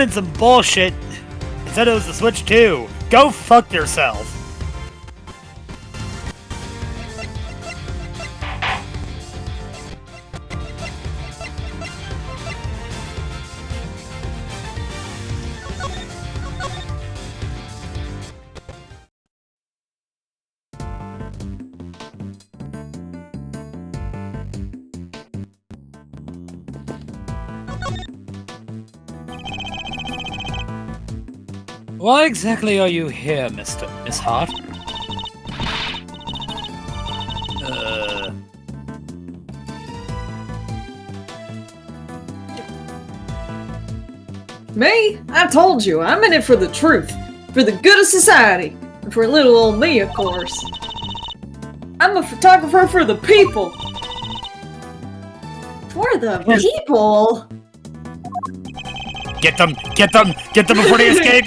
in some bullshit. It said it was the Switch 2. Go fuck yourself. Why exactly are you here, Miss Hart? Me? I told you, I'm in it for the truth. For the good of society. And for little old me, of course. I'm a photographer for the people. For the people? Get them before they escape!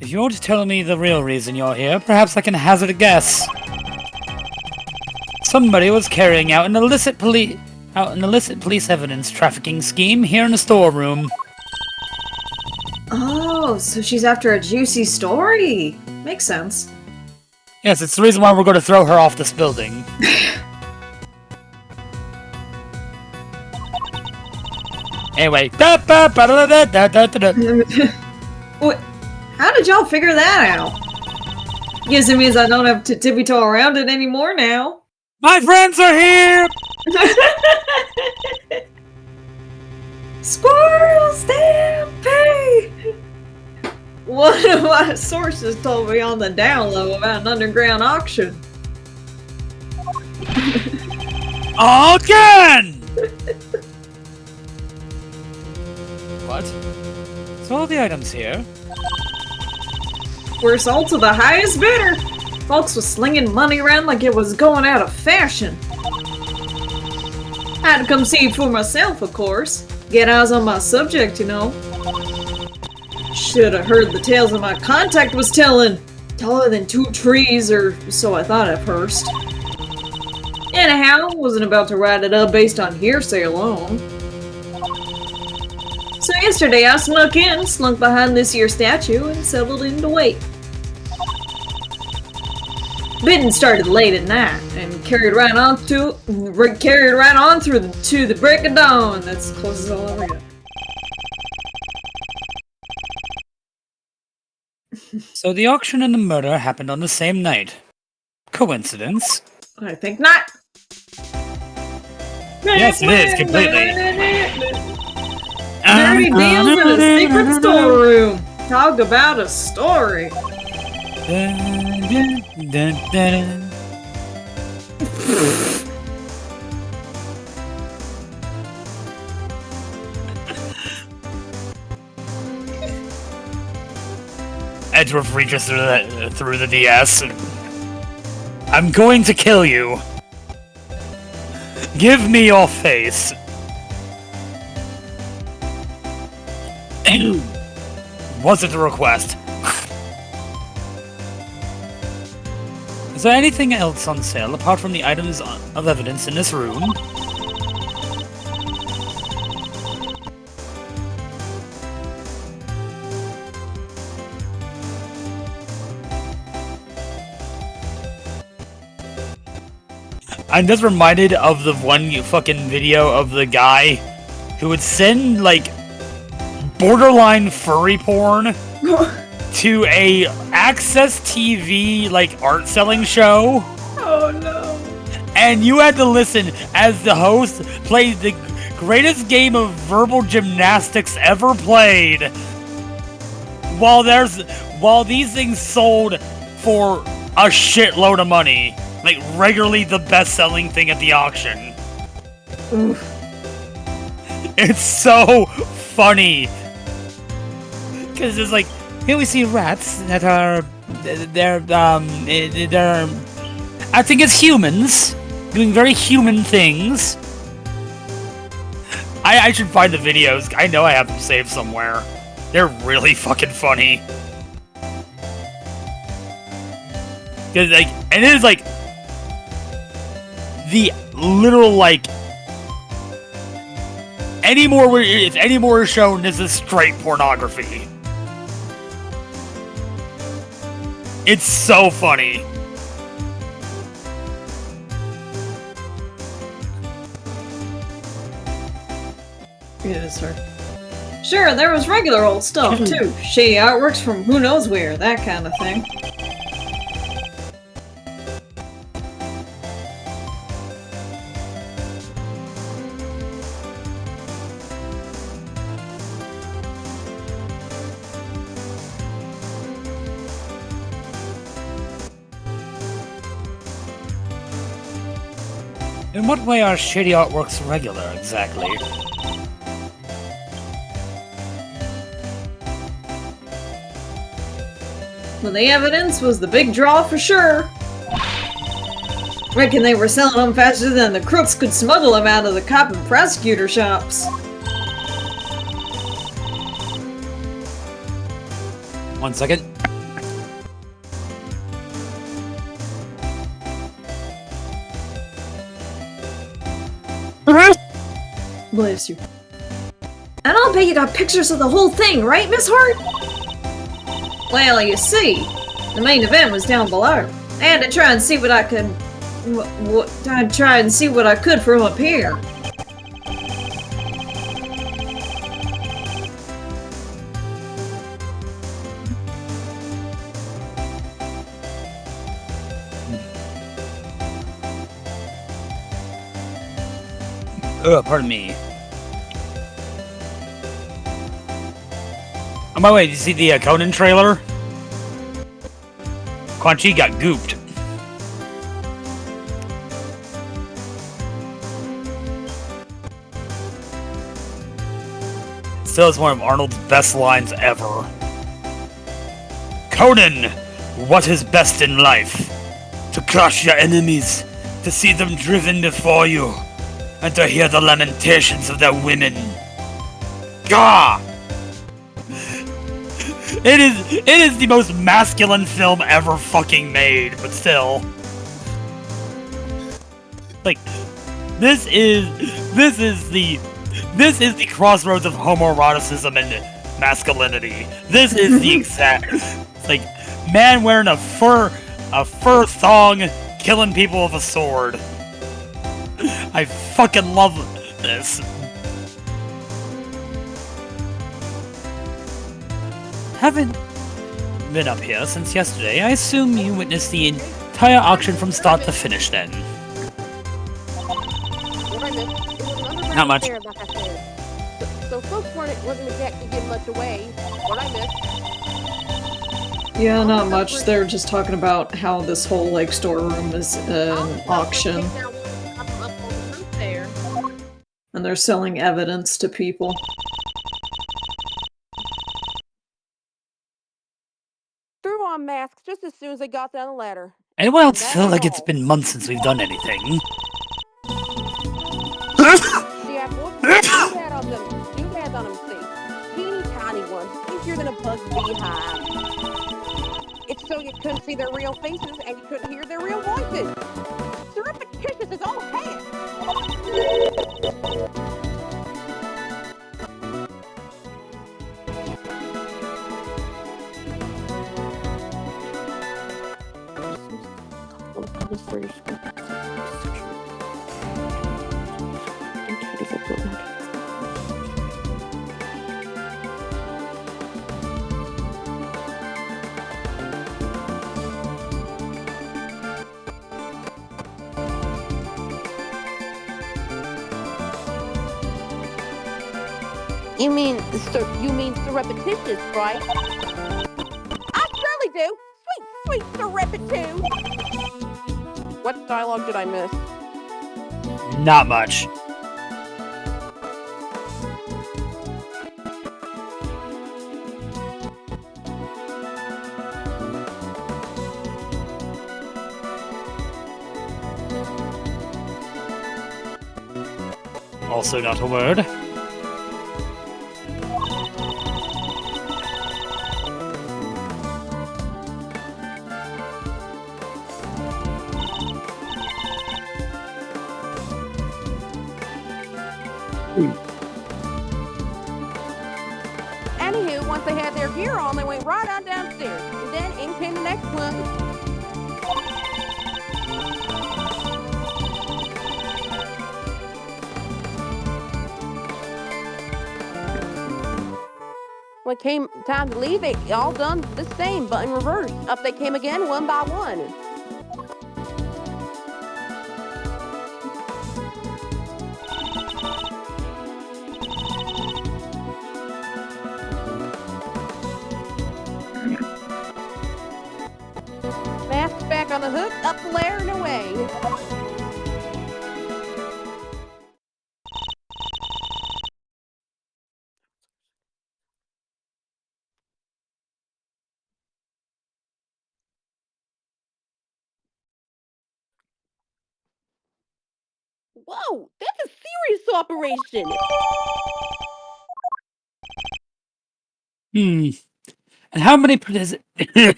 If you're to tell me the real reason you're here, perhaps I can hazard a guess. Somebody was carrying out an illicit police evidence trafficking scheme here in the storeroom. Oh, so she's after a juicy story. Makes sense. Yes, it's the reason why we're going to throw her off this building. Anyway. Wait, how did y'all figure that out? Guess it means I don't have to tippy-toe around it anymore now. My friends are here! Squirrel stampede! One of my sources told me on the down low about an underground auction. Again! What? So all the items here? Were sold to the highest bidder. Folks was slinging money around like it was going out of fashion. Had to come see it for myself, of course. Get eyes on my subject, you know. Should have heard the tales that my contact was telling. Taller than 2 trees, or so I thought at first. Anyhow, wasn't about to write it up based on hearsay alone. So yesterday I snuck in, slunk behind this here statue, and settled in to wait. Bidding started late at night, and carried right on through to the break of dawn. That's as close as I'll ever get. So the auction and the murder happened on the same night. Coincidence? I think not. Yes, it is, completely. Dirty deals in a secret storeroom. Talk about a story. Edgeworth reaches through the DS. I'm going to kill you. Give me your face. Was it a request? Is there anything else on sale apart from the items of evidence in this room? I'm just reminded of the one fucking video of the guy who would send, like, borderline furry porn to a Access TV, like, art selling show. Oh no. And you had to listen as the host played the greatest game of verbal gymnastics ever played. While these things sold for a shitload of money. Like, regularly the best-selling thing at the auction. Oof. It's so funny. Because it's like, here we see rats that are... They're acting as humans. Doing very human things. I should find the videos. I know I have them saved somewhere. They're really fucking funny. Cause like, and it is like the literal like any more is shown, this is straight pornography. It's so funny. Yeah, it's her. Sure, there was regular old stuff, too. Shady artworks from who knows where, that kind of thing. In what way are shady artworks regular, exactly? Well, the evidence was the big draw for sure. Reckon they were selling them faster than the crooks could smuggle them out of the cop and prosecutor shops. One second. Bless you. And I'll bet you got pictures of the whole thing, right, Miss Hart? Well, you see, the main event was down below. I had to try and see what I could... I'd try and see what I could from up here. Pardon me. On my way, did you see the Conan trailer? Quan Chi got gooped. Still is one of Arnold's best lines ever. Conan, what is best in life? To crush your enemies, to see them driven before you, and to hear the lamentations of their women. Gah! It is the most masculine film ever fucking made, but still. Like, this is the crossroads of homoeroticism and masculinity. This is the exact, like, man wearing a fur thong, killing people with a sword. I fucking love this. Haven't been up here since yesterday. I assume you witnessed the entire auction from start to finish then. Not much. So folks wasn't exactly giving much away. What I missed. Yeah, not much. They're just talking about how this whole, like, storeroom is an auction. And they're selling evidence to people. Threw on masks just as soon as they got down the ladder. Anyone else feel like it's been months since we've done anything? Yeah, you had on them, see. Teeny tiny ones, easier than a bug's beehive. It's so you couldn't see their real faces and you couldn't hear their real voices. Surreptitious is all head. You mean surreptitious, right? I surely do. Sweet surreptitude. What dialogue did I miss? Not much. Also not a word. Anywho, once they had their gear on, they went right on downstairs. And then in came the next one. When it came time to leave, they all done the same, but in reverse. Up they came again, one by one. Masks back on the hook, up the ladder and away. Whoa, that's a serious operation. And how many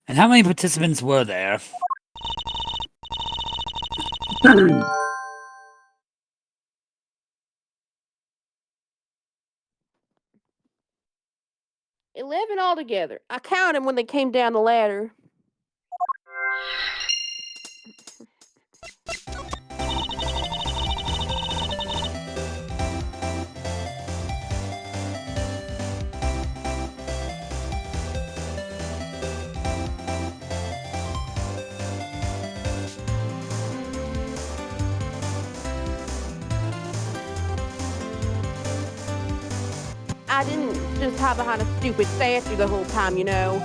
and how many participants were there? $11 altogether. I counted when they came down the ladder. I didn't just hide behind a stupid statue the whole time, you know.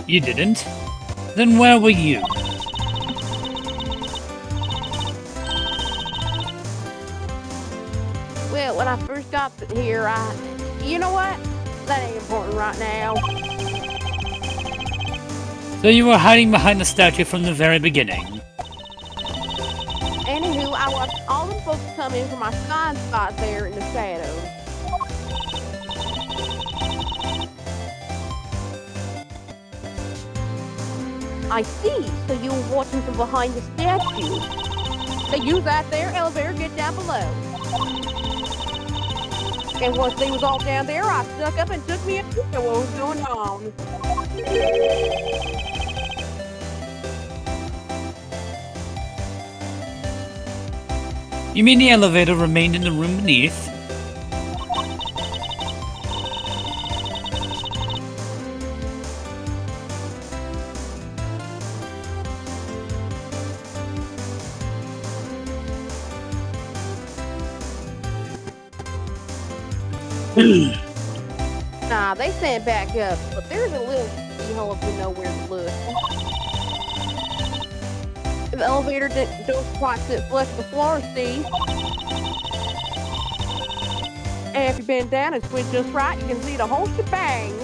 You didn't? Then where were you? Well, when I first got here, you know what? That ain't important right now. So you were hiding behind the statue from the very beginning? Anywho, I watched all them folks come in from my blind spot there in the shadows. I see. So you were watching from behind the statue. They use that there elevator to get down below. And once they was all down there, I snuck up and took me a peek at what was going on. You mean the elevator remained in the room beneath? Nah, they sent back up, but there's a little keyhole if you know where to look. The elevator don't quite sit flush with the floor, see? And if you bend down and squint just right, you can see the whole shebang.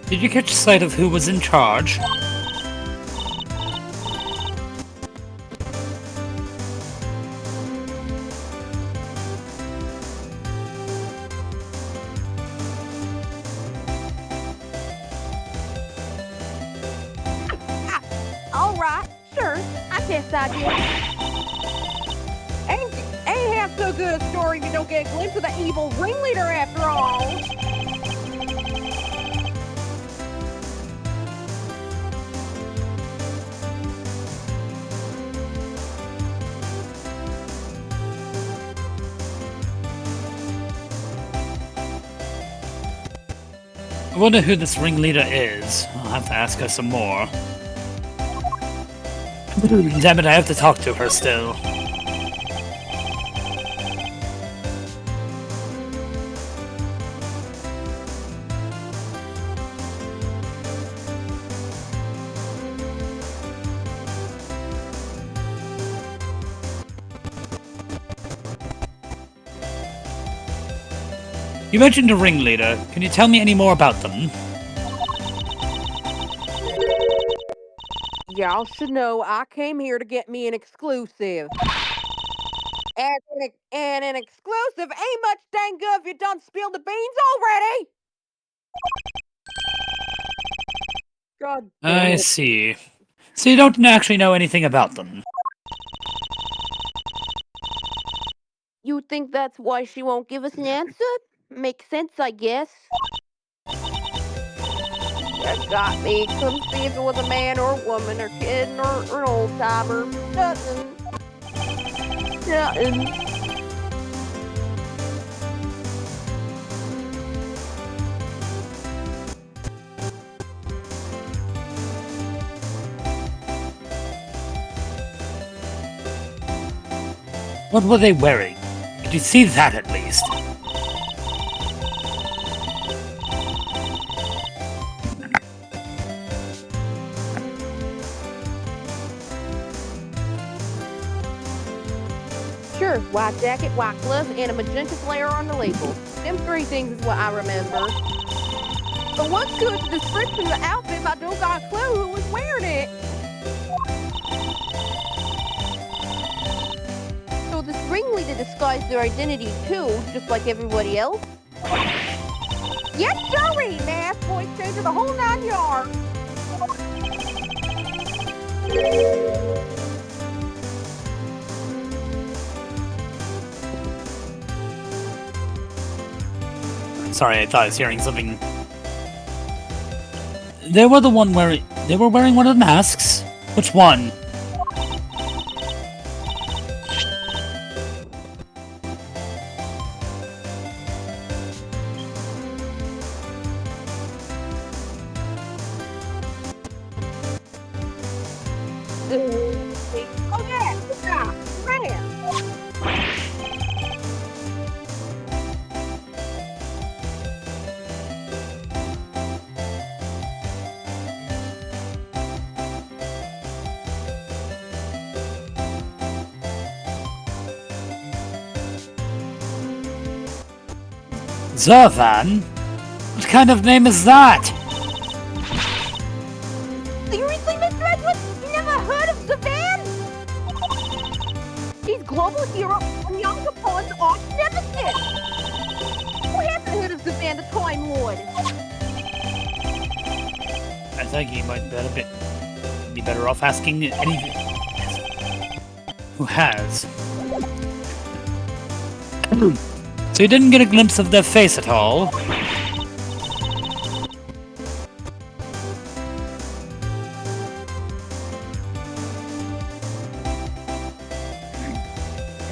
Did you catch sight of who was in charge? All right, sure, I guess I did. Ain't half so good a story if you don't get a glimpse of the evil ringleader after all. I wonder who this ringleader is. I'll have to ask her some more. Damn it, I have to talk to her still. You mentioned a ringleader. Can you tell me any more about them? Y'all should know I came here to get me an exclusive. And an exclusive ain't much dang good if you done spilled the beans already. God damn I it. see. So you don't actually know anything about them. You think that's why she won't give us an answer? Makes sense, I guess. You got me. Couldn't see if it was a man or a woman or kid or an old timer. Nothing. Nothing. What were they wearing? Did you see that at least? Sure, white jacket, white gloves, and a magenta flare on the label. Them three things is what I remember. But what's good the description of the outfit if I don't got a clue who was wearing it? So this ringleader disguised their identity too, just like everybody else? Yes, sirree! Mask, voice changer, the whole 9 yards. Sorry, I thought I was hearing something. They were wearing one of the masks? Which one? Oh yeah, man. Zervan? What kind of name is that? Seriously, Mr. Edward? You never heard of Savan? He's global hero and young Capone's arch nemesis. Who hasn't heard of Savan the Time Lord? I think you might be better off asking anything. Who has? So you didn't get a glimpse of their face at all?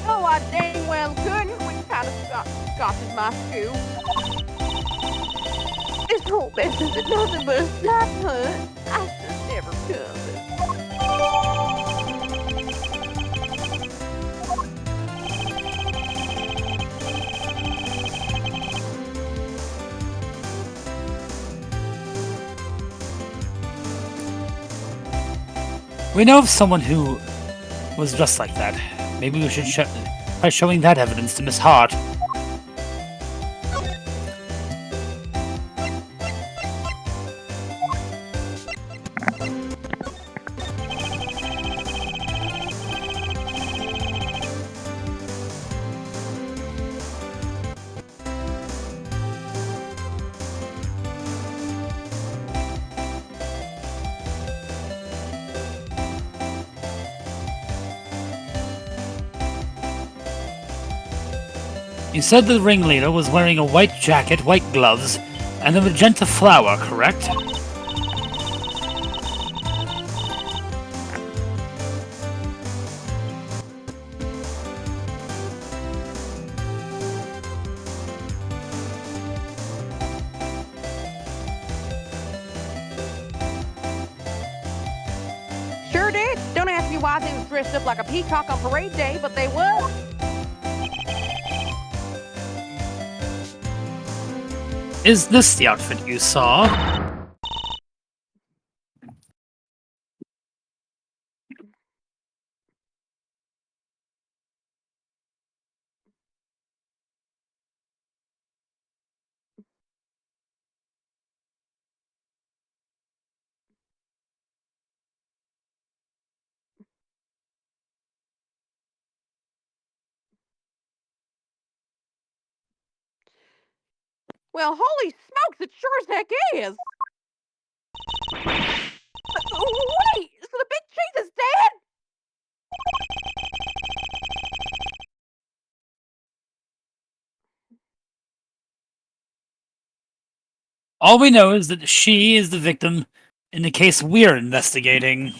Oh, I dang well couldn't, which kind of scotches my stew. This whole mess is nothing but a snap hunt. I should never come. We know of someone who was dressed like that. Maybe we should try showing that evidence to Miss Hart. You said the ringleader was wearing a white jacket, white gloves, and a magenta flower, correct? Sure did. Don't ask me why they was dressed up like a peacock on parade day, but they were. Is this the outfit you saw? Well, holy smokes, it sure as heck is. Wait, so the big cheese is dead? All we know is that she is the victim in the case we're investigating.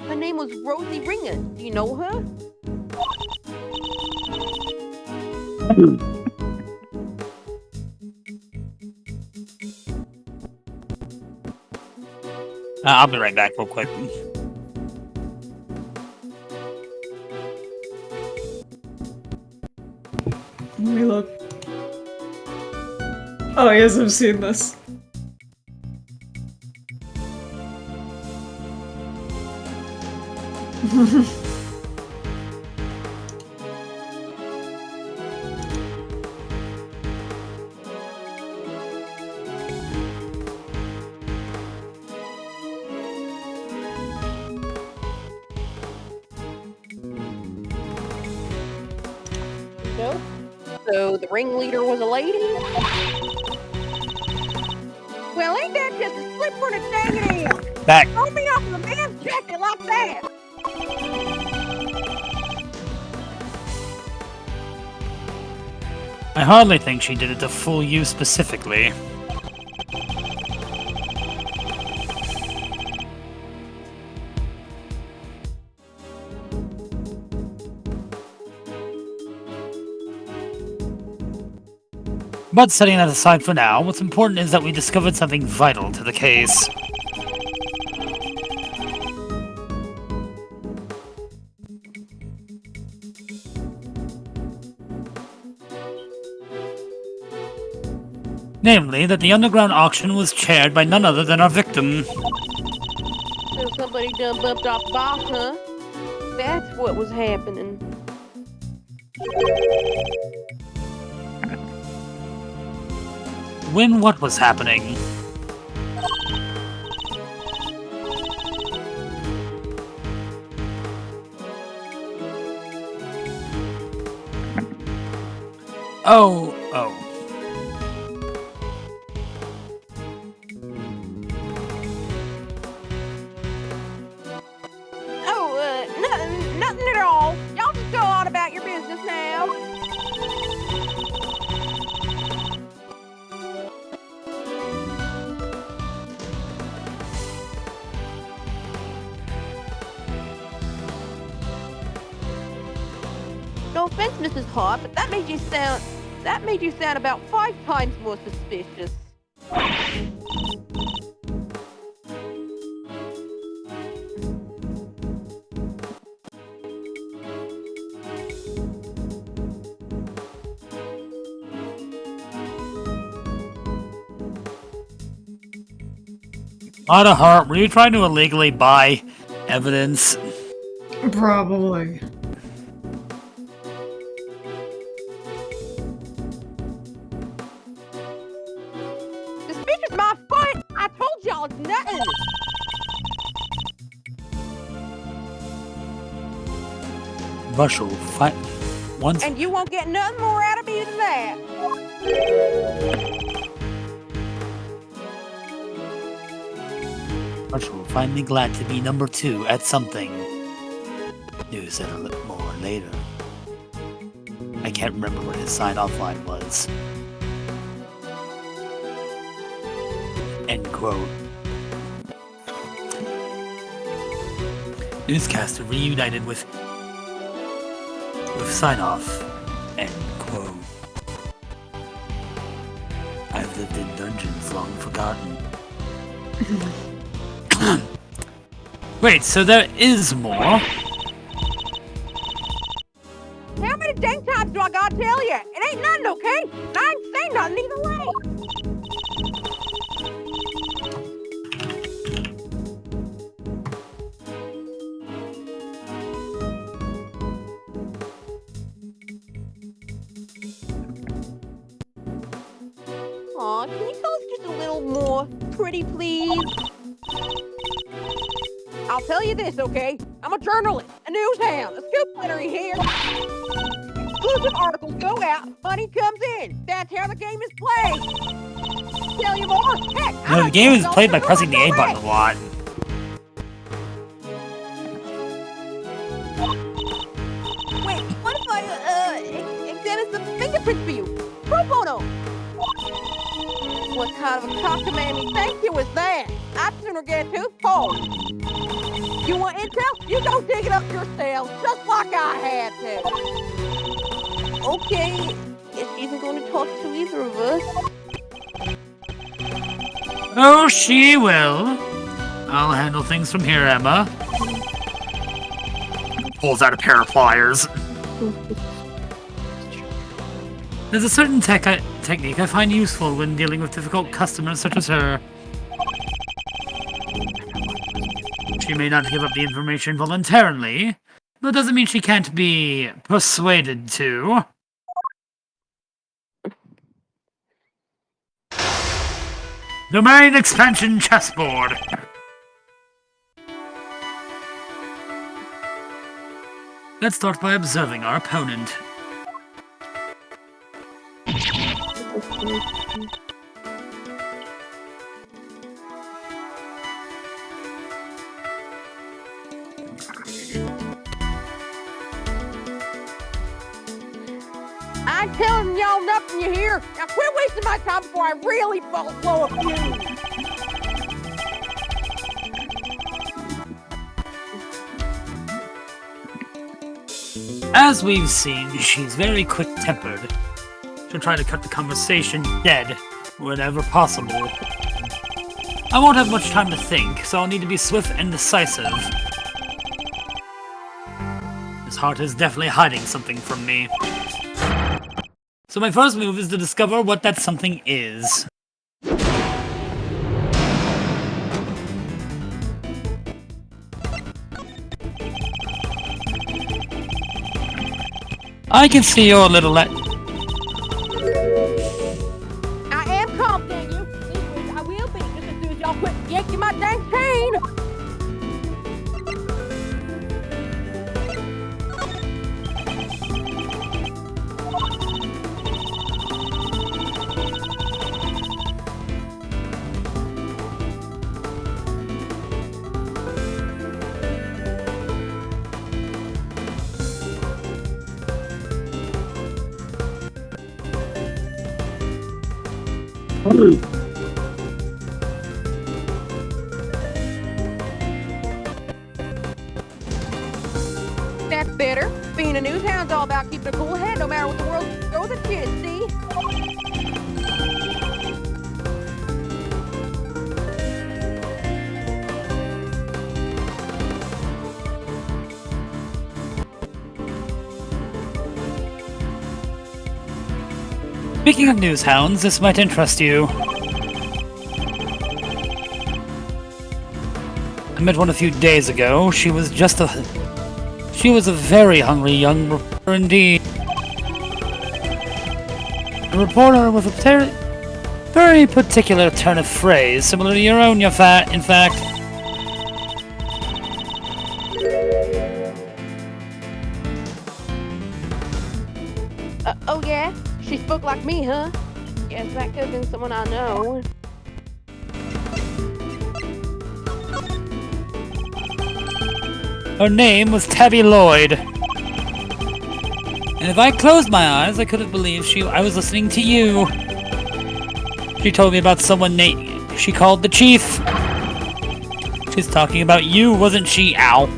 Her name was Ms.Ringer. Do you know her? I'll be right back real quick. Let me look. Oh yes, I've seen this. No. So the ringleader was a lady? Well, ain't that just a slip for the dang ass? Back. Throw me off of a man's jacket like that! I hardly think she did it to fool you specifically. But setting that aside for now, what's important is that we discovered something vital to the case. Namely, that the underground auction was chaired by none other than our victim. So somebody done bumped off the boss, huh? That's what was happening. When what was happening? Oh. Oh, nothing at all. Y'all just go on about your business now. No offense, Mrs. Hart, but that made you sound about 5 times more suspicious. Lotta Hart, were you trying to illegally buy evidence? Probably. Suspicious my foot! I told y'all it's nothing! Russell, once. And you won't get nothing more out of me than that! Russell, finally glad to be number 2 at something. News that a little more later. I can't remember what his sign-off line was. End quote. Newscaster reunited with sign-off. End quote. I've lived in dungeons long forgotten. Wait, so there is more? How many dang times do I gotta tell you? It ain't nothing, okay? And I ain't saying nothing either way. Aw, can you tell us just a little more pretty, please? I'll tell you this, okay? I'm a journalist, a news hound, a scoop winner here. Exclusive articles go out, money comes in. That's how the game is played. Tell you more. Heck, No, the game is played by pressing the A button a lot. Wait, what if I examine some fingerprints for you? Pro bono. What kind of a cockamamie thank you is that? I'd sooner get a tooth pulled. You want intel? You go dig it up yourself, just like I had to. Okay, it isn't going to talk to either of us. Oh, she will. I'll handle things from here, Emma. Pulls out a pair of pliers. There's a certain technique I find useful when dealing with difficult customers such as her. She may not give up the information voluntarily, but doesn't mean she can't be persuaded to. Domain expansion chessboard. Let's start by observing our opponent. I'm telling y'all nothing you hear. Now quit wasting my time before I really blow a fuse. As we've seen, she's very quick-tempered. She'll try to cut the conversation dead whenever possible. I won't have much time to think, so I'll need to be swift and decisive. His heart is definitely hiding something from me. So my first move is to discover what that something is. I can see your little I am calm, Daniel. I will be just as soon as y'all quit yanking my dang chain. That's better. Being a news hound's all about keeping a cool head no matter what the world throws at you, see? Speaking of news hounds, this might interest you. I met one a few days ago. She was a very hungry young reporter indeed. A reporter with a very particular turn of phrase, similar to your own, in fact. Oh yeah? She spoke like me, huh? Guess that could have been someone I know. Her name was Tabby Lloyd. And if I closed my eyes, I could have believed I was listening to you. She told me about someone she called the Chief. She's talking about you, wasn't she? Ow.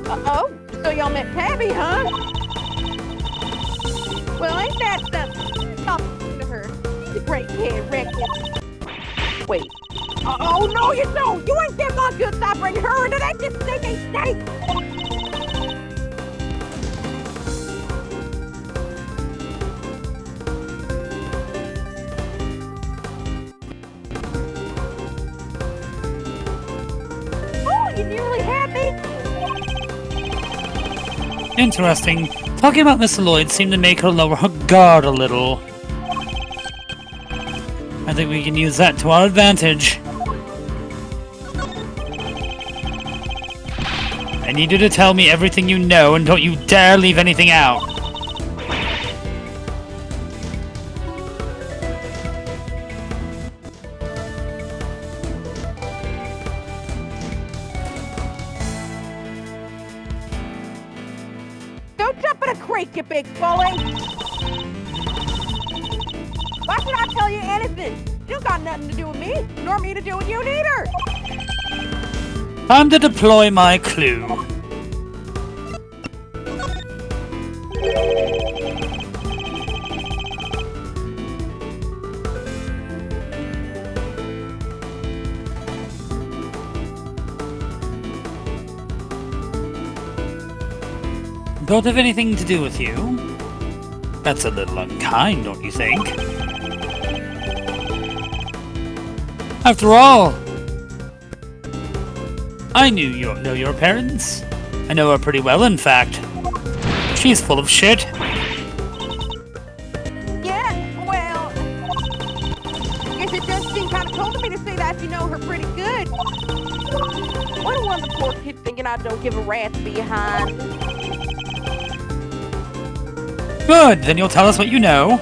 Uh-oh, so y'all met Tabby, huh? Well, ain't that something? Talk to her. She's a great kid, reckless. Wait. Oh, no, you don't! You ain't getting my good side bringing her into that just stinking snake! Oh, you nearly had me! Interesting. Talking about Miss Lloyd seemed to make her lower her guard a little. I think we can use that to our advantage. need you to tell me everything you know, and don't you dare leave anything out. Don't jump in a creek, you big bully! Why should I tell you anything? You got nothing to do with me, nor me to do with you neither! Time to deploy my clue. Don't have anything to do with you. That's a little unkind, don't you think? After all, I know your parents. I know her pretty well, in fact. She's full of shit. Yeah, well... Guess it does seem kind of cold of me to say that if you know her pretty good. What a one the poor kid thinking I don't give a rat's behind. Good, then you'll tell us what you know.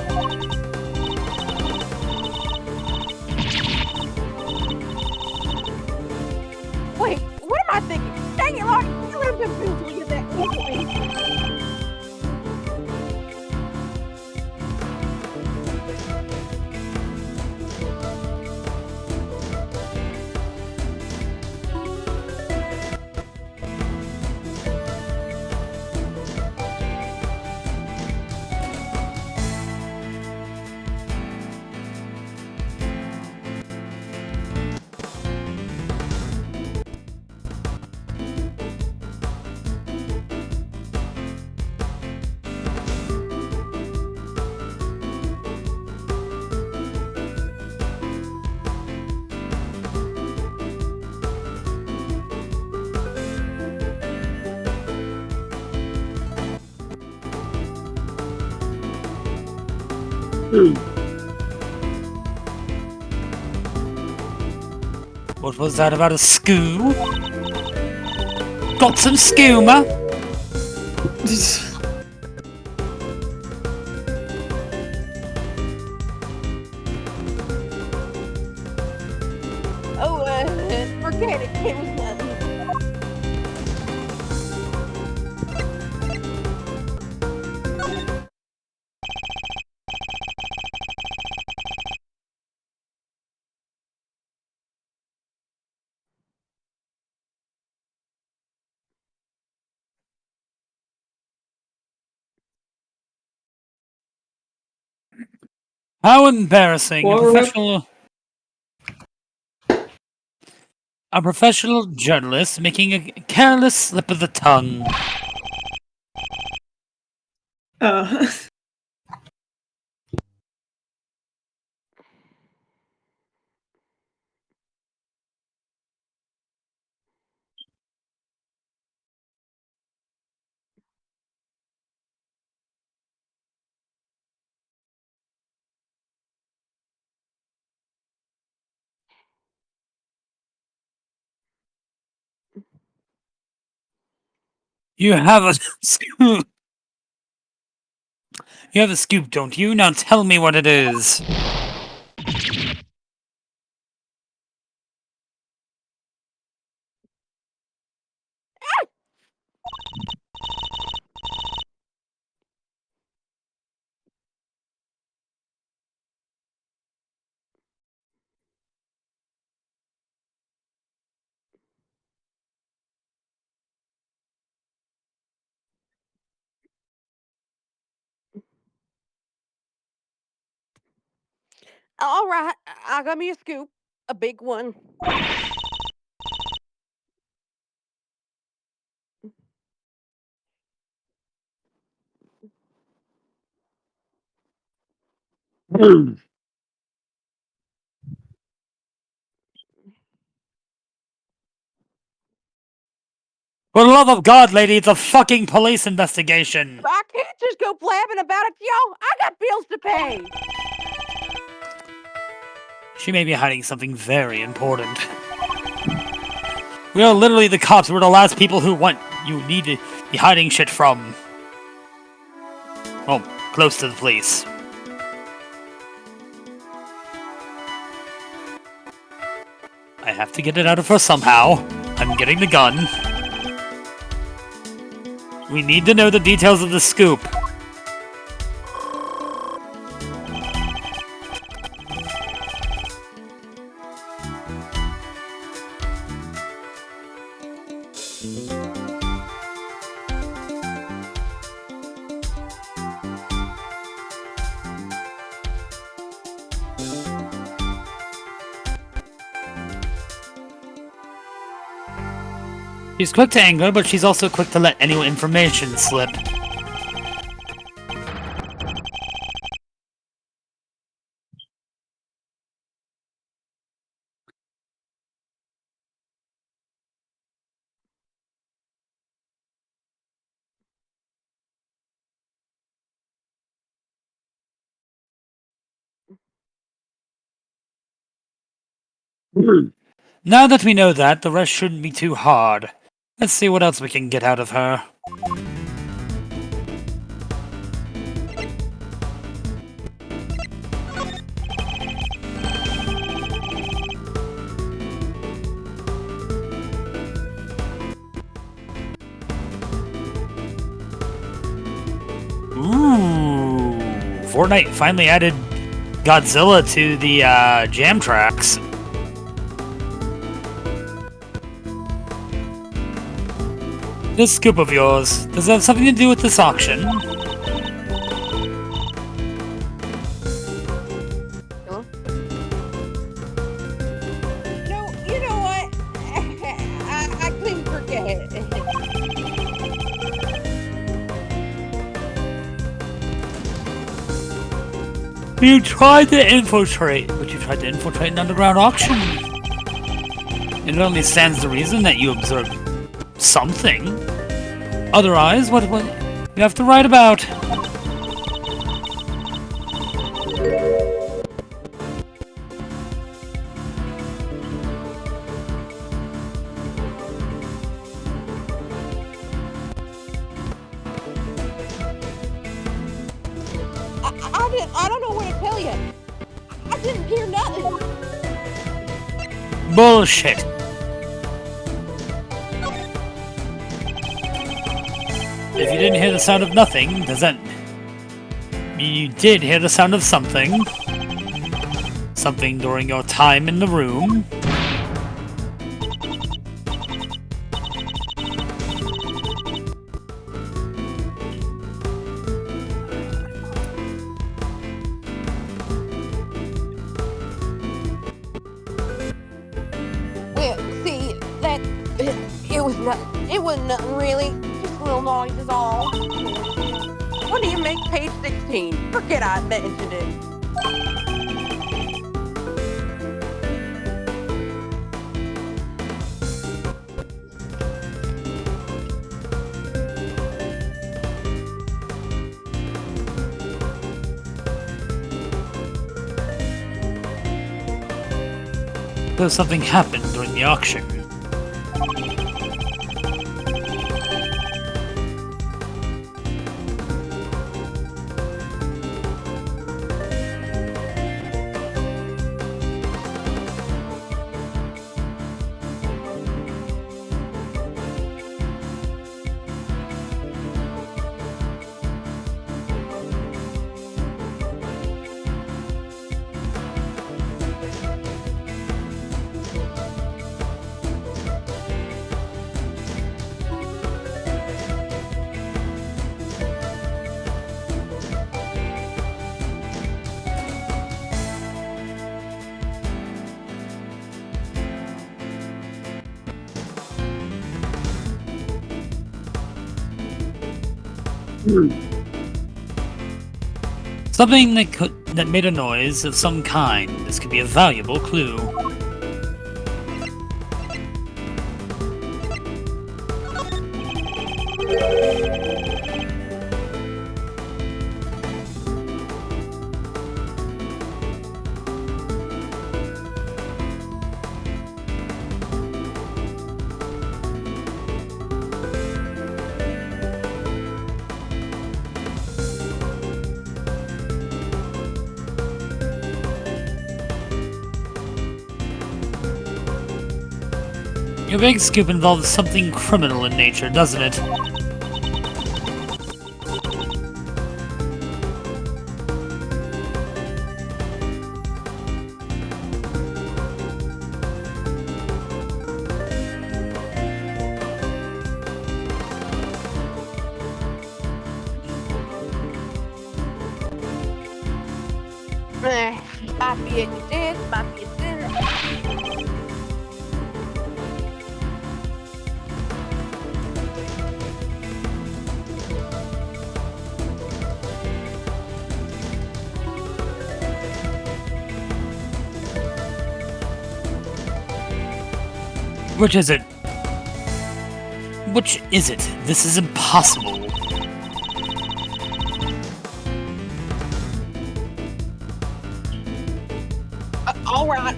Wait, what am I thinking? Dang it, Lotta, you would have been fooled to get that quickly. What was that about a skoo? Got some skooma? Oh, forget it. It was nothing. How embarrassing. What were A professional journalist making a careless slip of the tongue. You have a scoop. You have a scoop, don't you? Now tell me what it is. All right, I got me a scoop. A big one. For the love of God, lady, it's a fucking police investigation. I can't just go blabbing about it, yo. I got bills to pay. She may be hiding something very important. We are literally the cops. We're the last people who want you need to be hiding shit from. Well, close to the police. I have to get it out of her somehow. I'm getting the gun. We need to know the details of the scoop. She's quick to anger, but she's also quick to let any information slip. Now that we know that, the rest shouldn't be too hard. Let's see what else we can get out of her. Ooh, Fortnite finally added Godzilla to the jam tracks. This scoop of yours, does it have something to do with this auction? Huh? No, you know what? I couldn't forget. You tried to infiltrate, but you tried to infiltrate an underground auction. It only stands to reason that you observed something. Otherwise, what you have to write about? I don't know what to tell you. I didn't hear nothing. Bullshit. If you didn't hear the sound of nothing, does that mean you did hear the sound of something? Something during your time in the room? Well, see, it wasn't nothing really. Just little noise is all. What do you make page 16? Forget I mentioned it. So something happened during the auction. Something that made a noise of some kind. This could be a valuable clue. Your big scoop involves something criminal in nature, doesn't it? Might be at your desk, might be at dinner. Which is it? Which is it? This is impossible.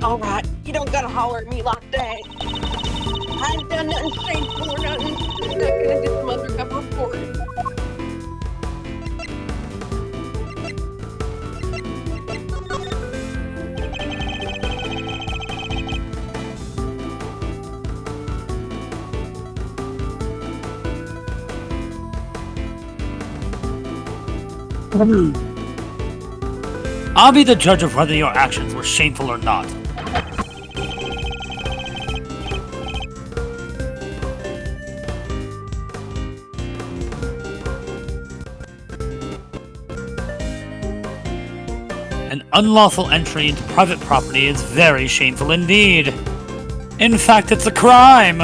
All right. You don't gotta holler at me like that. I ain't done nothing shameful or nothing. Just not gonna get some undercover report. I'll be the judge of whether your actions were shameful or not. An unlawful entry into private property is very shameful indeed. In fact, it's a crime!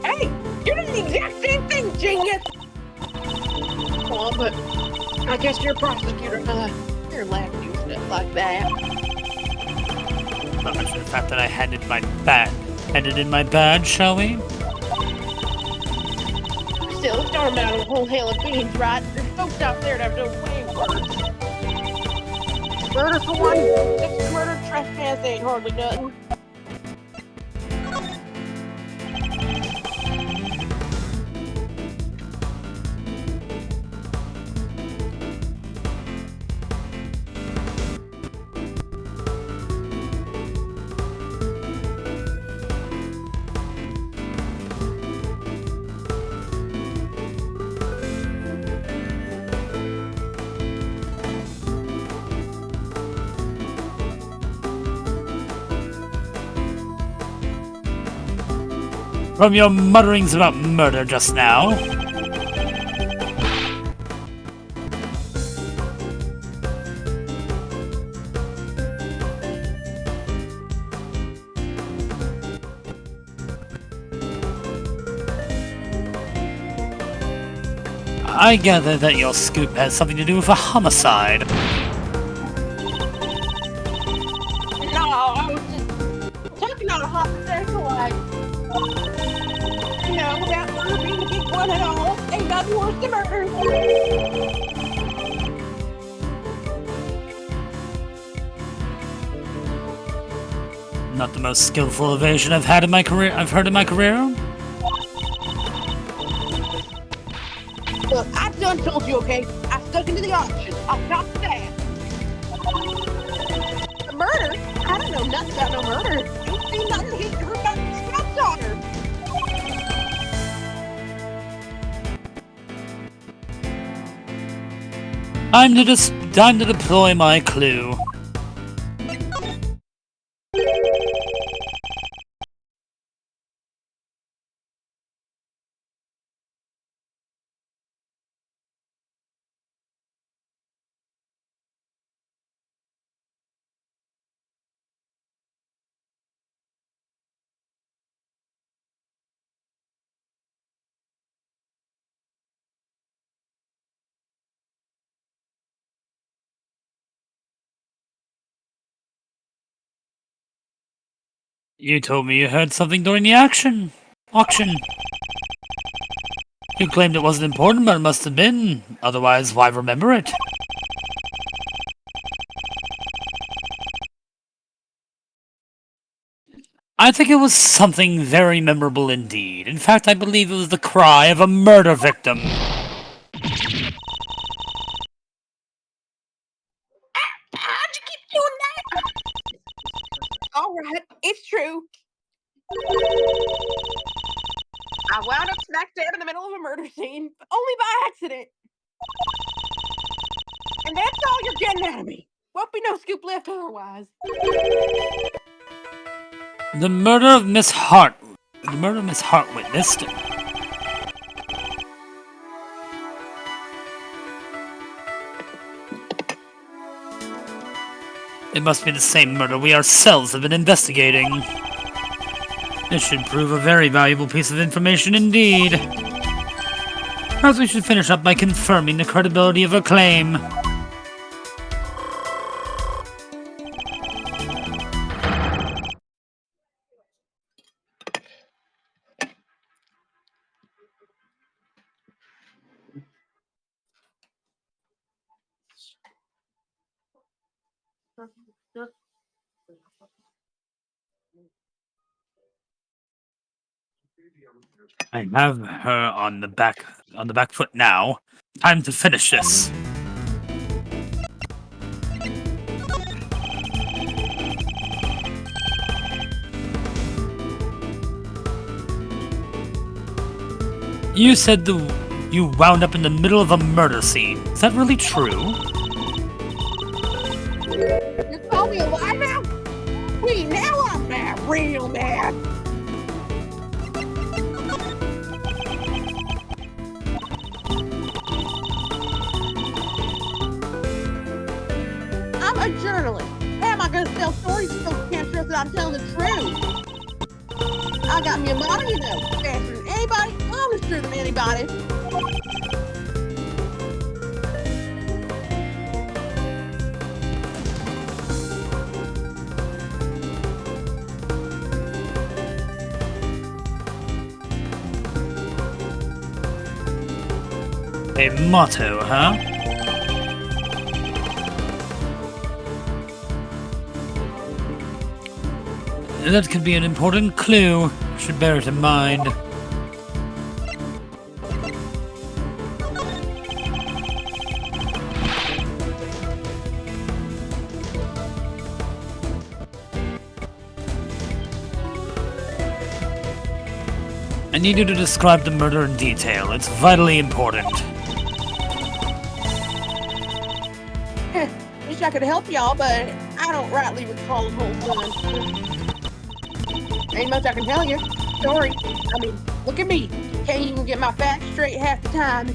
Hey, you're doing the exact same thing, genius! Well, but I guess you're a prosecutor, huh? You're allowed to do stuff like that. Not mention the fact that I handed in my badge, shall we? Still, it's not a matter of a whole hail of beans, right? There's folks out there that have done way worse. Murder for one, six murder, trespass ain't hardly nothing. From your mutterings about murder just now. I gather that your scoop has something to do with a homicide. No, I was just talking on a hypothetical, like, you know, without murder being a big one at all, ain't nothing worse than murder. Not the most skillful evasion I've heard in my career. Look, I done told you, okay? I stuck into the option. I got that. The murder? I don't know nothing about no murder. Ain't seen nothing he heard about Scout's daughter. Time to deploy my clue. You told me you heard something during the auction. You claimed it wasn't important, but it must have been. Otherwise, why remember it? I think it was something very memorable indeed. In fact, I believe it was the cry of a murder victim. How'd you keep doing that? All right, it's true. I wound up smack dab in the middle of a murder scene, only by accident. And that's all you're getting out of me. Won't be no scoop left otherwise. The murder of Miss Hart witnessed. It must be the same murder we ourselves have been investigating. This should prove a very valuable piece of information indeed. Perhaps we should finish up by confirming the credibility of her claim. I have her on the back foot now. Time to finish this. You said you wound up in the middle of a murder scene. Is that really true? You call me a lie now? Wait, now I'm mad, real mad. I'm a journalist. How am I going to tell stories if folks can't trust that I'm telling the truth? I got me a motto, you know. Faster than anybody, honester than anybody. A motto, huh? That could be an important clue. Should bear it in mind. I need you to describe the murder in detail. It's vitally important. Wish I could help y'all, but I don't rightly recall the whole time. Ain't much I can tell you. Sorry. I mean, look at me. Can't even get my facts straight half the time.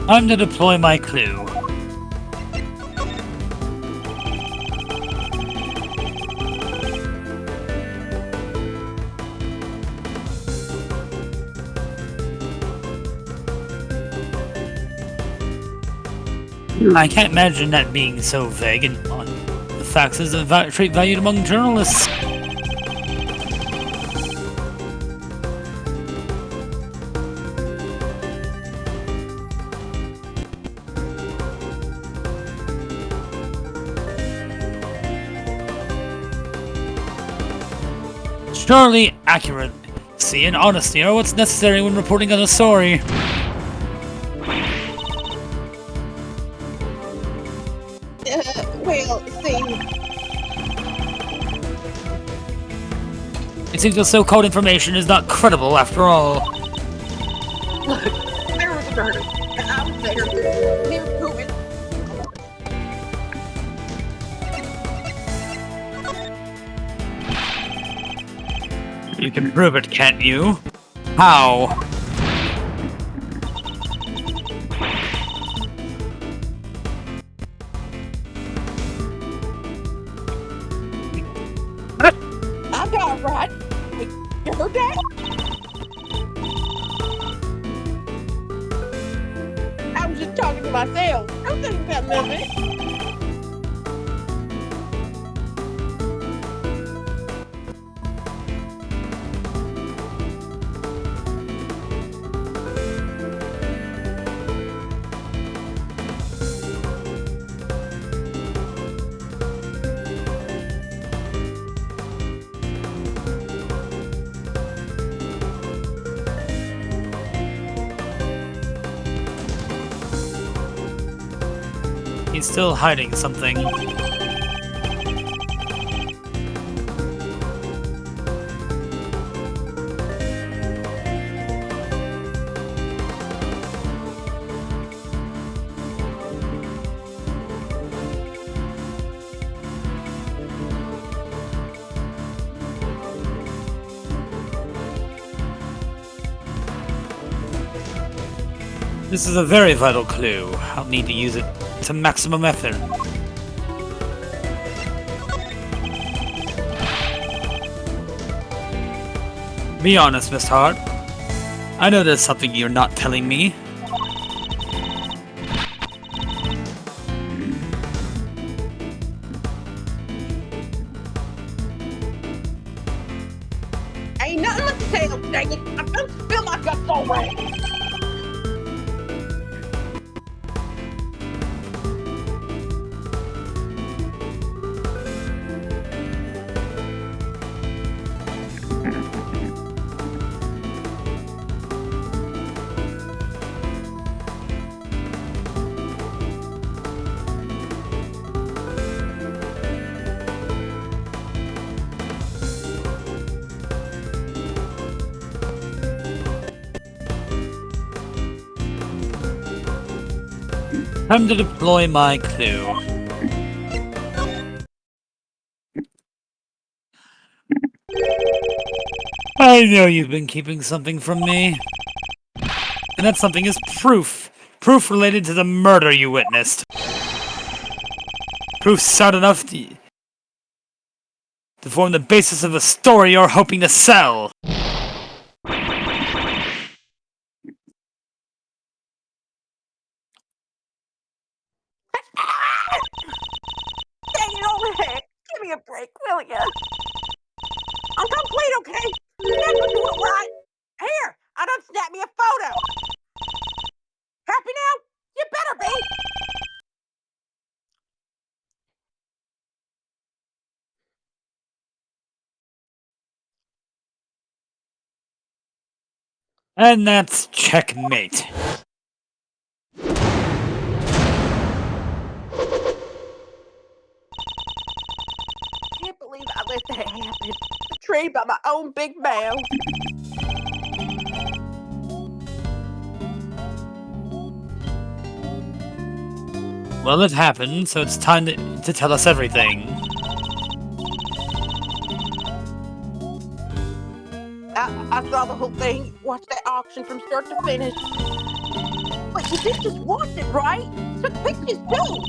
Time to deploy my clue. I can't imagine that being so vague, and the facts is a trait valued among journalists. Surely accuracy and honesty are what's necessary when reporting on a story. Well, It seems the so-called information is not credible after all. look, there was a murder, and I was there. Near COVID. You can prove it, can't you? How? I got it right. You heard that? I was just talking to myself. Don't think about nothing. He's still hiding something. This is a very vital clue. I'll need to use it to maximum effort. Be honest, Miss Hart. I know there's something you're not telling me. Ain't nothing but the tail, dang it. I don't feel my guts already. Time to deploy my clue. I know you've been keeping something from me. And that something is proof. Proof related to the murder you witnessed. Proof sound enough to form the basis of a story you're hoping to sell. Dang it over here. Give me a break, will ya? I'm complete, okay? Never do it right. Here, I done snapped me a photo. Happy now? You better be. And that's checkmate. Can't believe I let that happen. Betrayed by my own big mouth. Well, it happened, so it's time to tell us everything. I saw the whole thing. Watched that auction from start to finish. But you did just watch it, right? Took pictures too.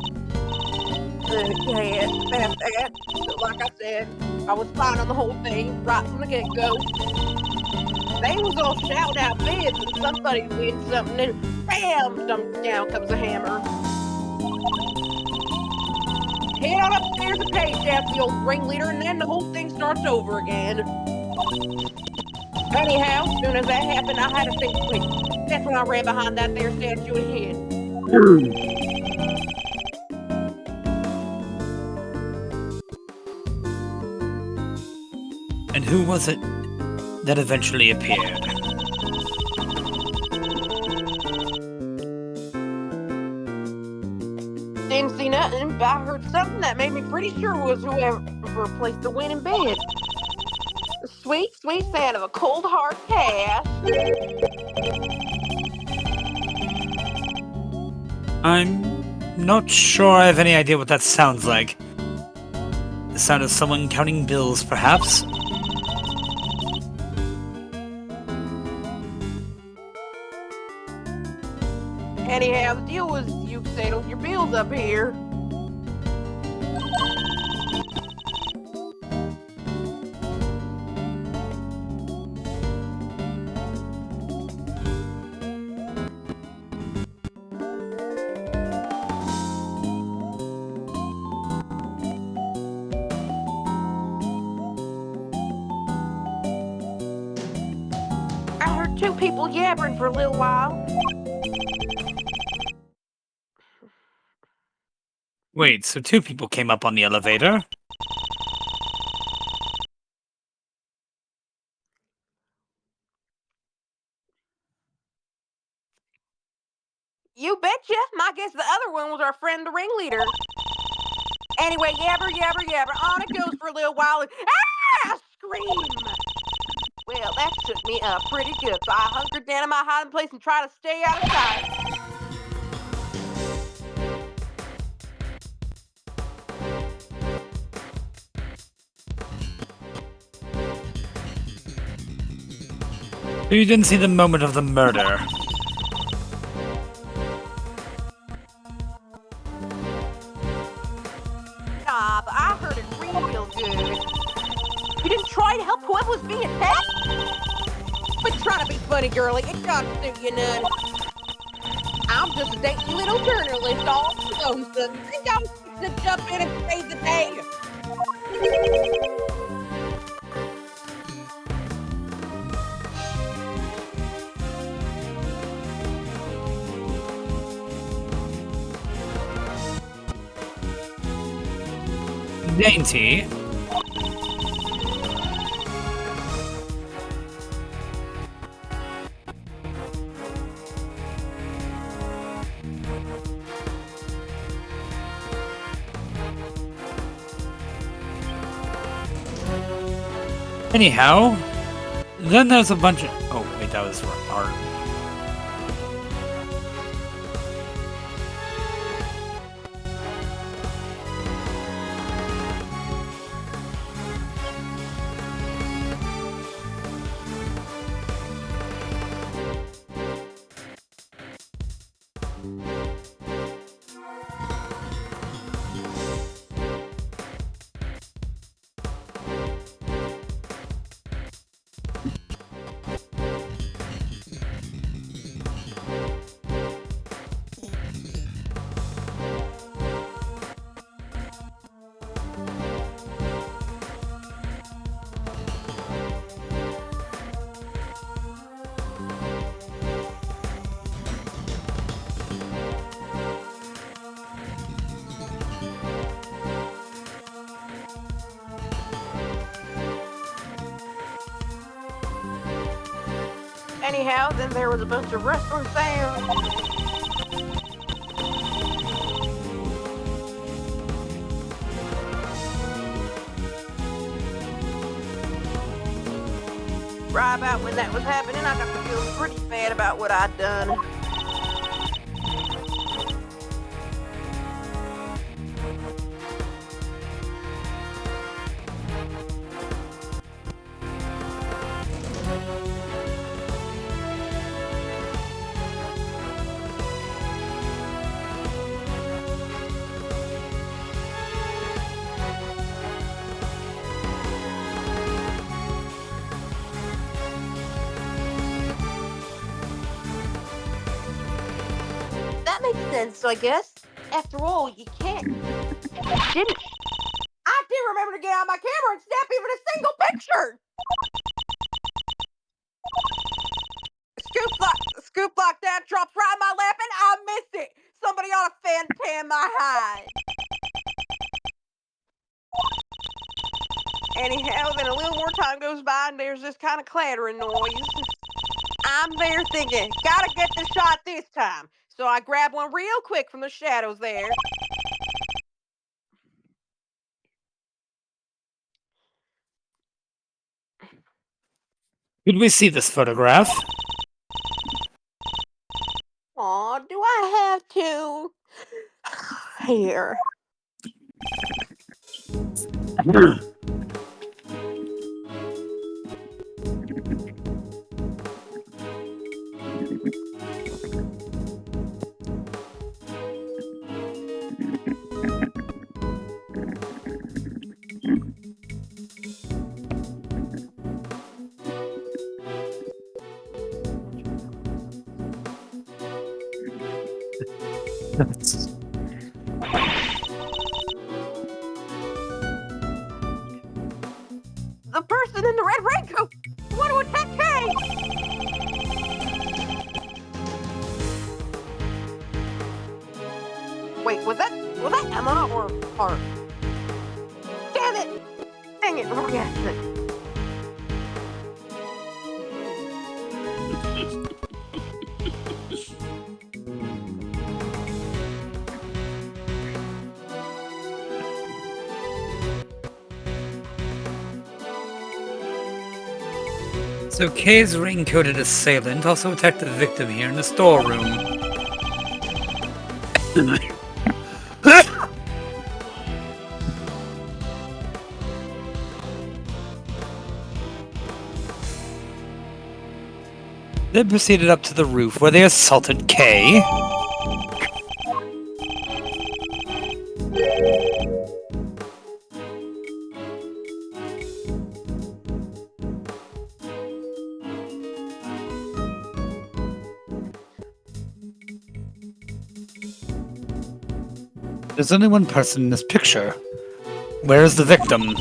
Yeah, that's that. Like I said, I was fine on the whole thing right from the get-go. They was all shouting out bids and somebody wins something and bam, down comes a hammer. Head on upstairs and page after the old ringleader, and then the whole thing starts over again. Anyhow, as soon as that happened, I had to think quick. That's when I ran behind that there statue and hid. And who was it that eventually appeared? Didn't see nothing, but I heard something that made me pretty sure it was whoever placed the winning bid. The sweet, sweet sound of a cold hard cash. I'm not sure I have any idea what that sounds like. The sound of someone counting bills, perhaps? Anyhow, the deal was you settled your bills up here. I heard two people yabbering for a little while. Wait, so two people came up on the elevator? You betcha. My guess the other other one was our friend, the ringleader. Anyway, yabber, on it goes for a little while, and ah! Scream! Well, that shook me up pretty good, so I hunkered down in my hiding place and tried to stay out of sight. You didn't see the moment of the murder. Nah, but I heard it real good. You didn't try to help whoever was being attacked? Quit trying to be funny, girlie. It don't suit you none. I'm just a dainty little journalist all so you think I'm fixing to jump in and save the day? Dainty. Anyhow, then there's a bunch of... Oh, wait, that was art. Anyhow, then there was a bunch of rustling sounds. Right about when that was happening, I got to feel pretty bad about what I'd done. That makes sense, I guess. After all, you can't. Didn't. I did remember to get out my camera and snap even a single picture. Scoop like that drops right in my lap and I missed it. Somebody ought to fan tan my hide. Anyhow, then a little more time goes by and there's this kind of clattering noise. I'm there thinking, gotta get the shot this time. So I grab one real quick from the shadows there. Could we see this photograph? Aw, do I have to? Here. The person in the red raincoat! Want to attack Kay! Wait, was that Emma or Hart? Damn it! Dang it, yes. So Kay's ring-coated assailant also attacked the victim here in the storeroom. Then proceeded up to the roof where they assaulted Kay. There's only one person in this picture. Where is the victim?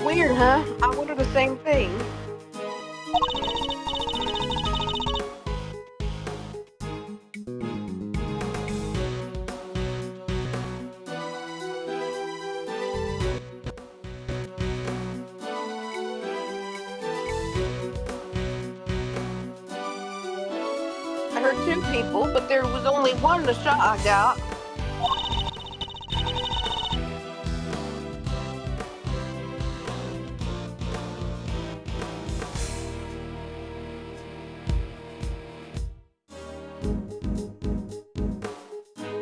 Weird, huh? I wonder the same thing. I heard two people, but there was only one the shot I got.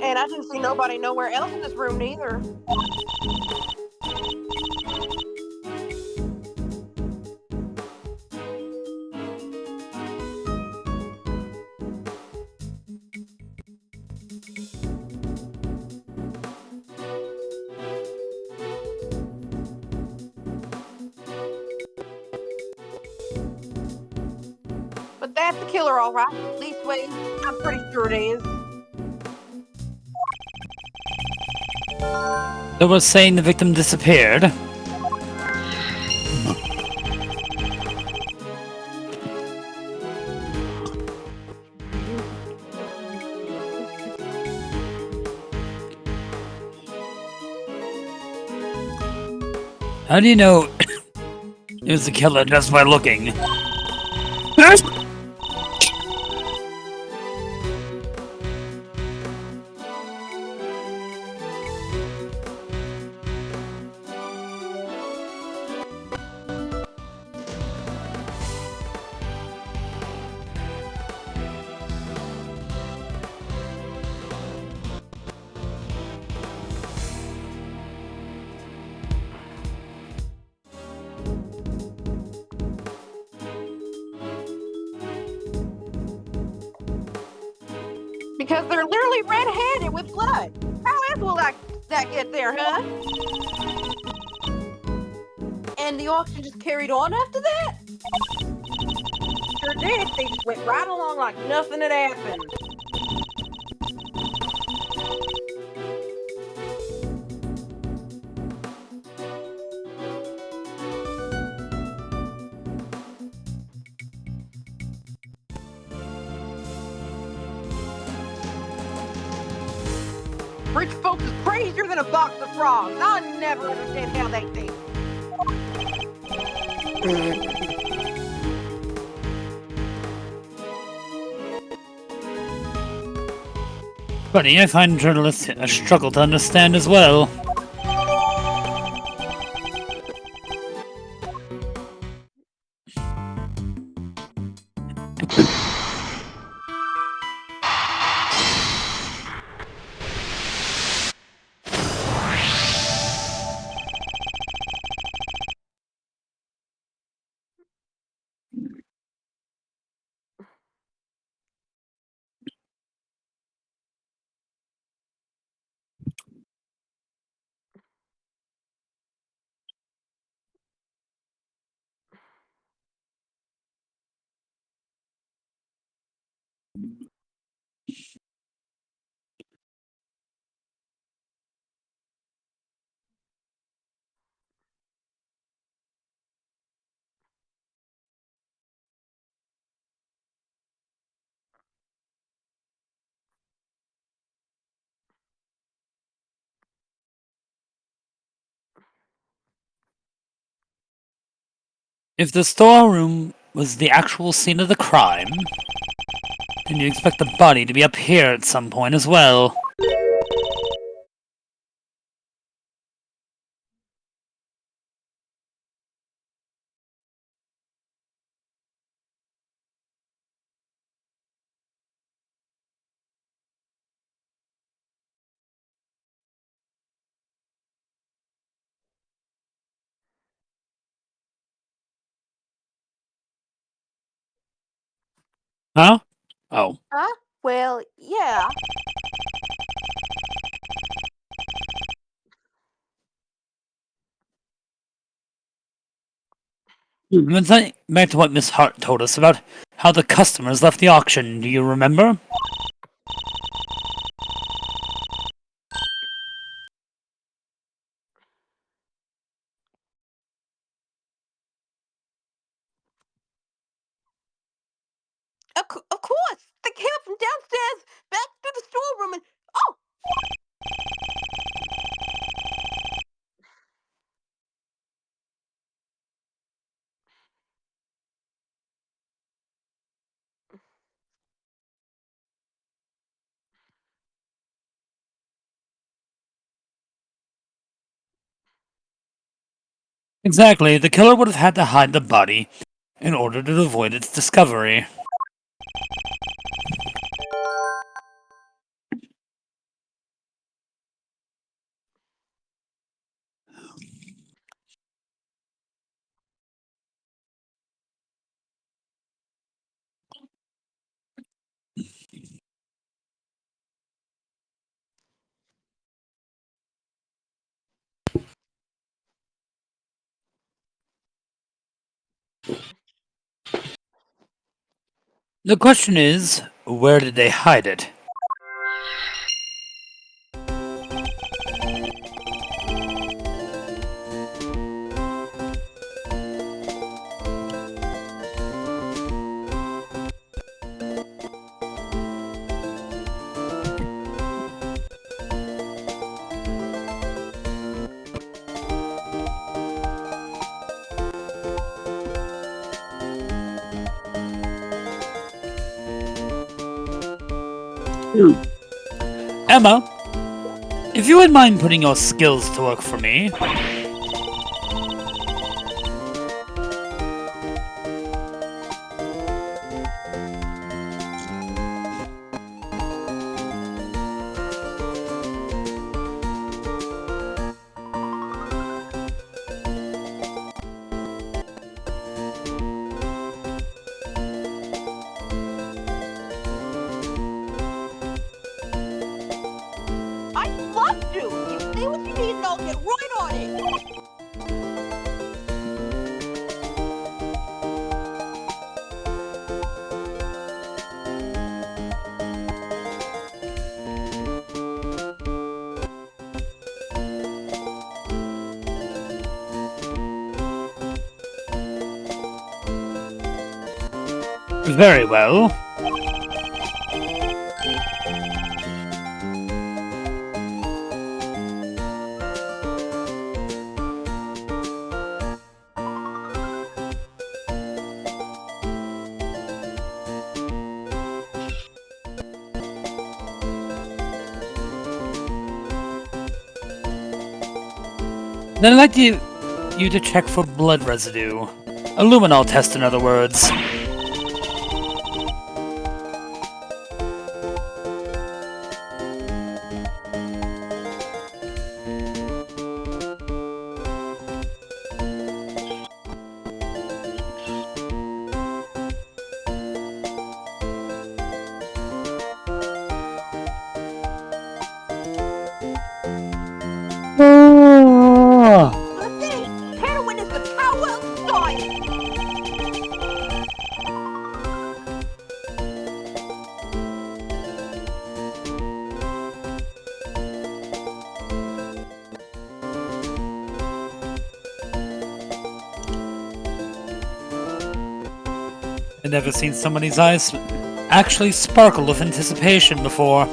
And I didn't see nobody nowhere else in this room neither. But that's the killer, all right. At least way, I'm pretty sure it is. That was saying the victim disappeared. How do you know it was the killer just by looking? Because they're literally red-handed with blood. How else will that get there, huh? And the auction just carried on after that? Sure did. They just went right along like nothing had happened. Rich folks is crazier than a box of frogs. I never understand how they think. Funny, I find journalists a struggle to understand as well. If the storeroom was the actual scene of the crime, then you'd expect the body to be up here at some point as well. Huh? Oh. Huh? Well, yeah. Back to what Miss Hart told us about how the customers left the auction, do you remember? Of course! They came up from downstairs, back through the storeroom, and oh! Exactly, the killer would have had to hide the body in order to avoid its discovery. The question is, where did they hide it? Emma, if you wouldn't mind putting your skills to work for me. I'd love to! You say what you need and I'll get right on it! Very well. Then I'd like you to check for blood residue. A luminol test, in other words. Listen, heroin is the power of science! I've never seen somebody's eyes actually sparkle with anticipation before.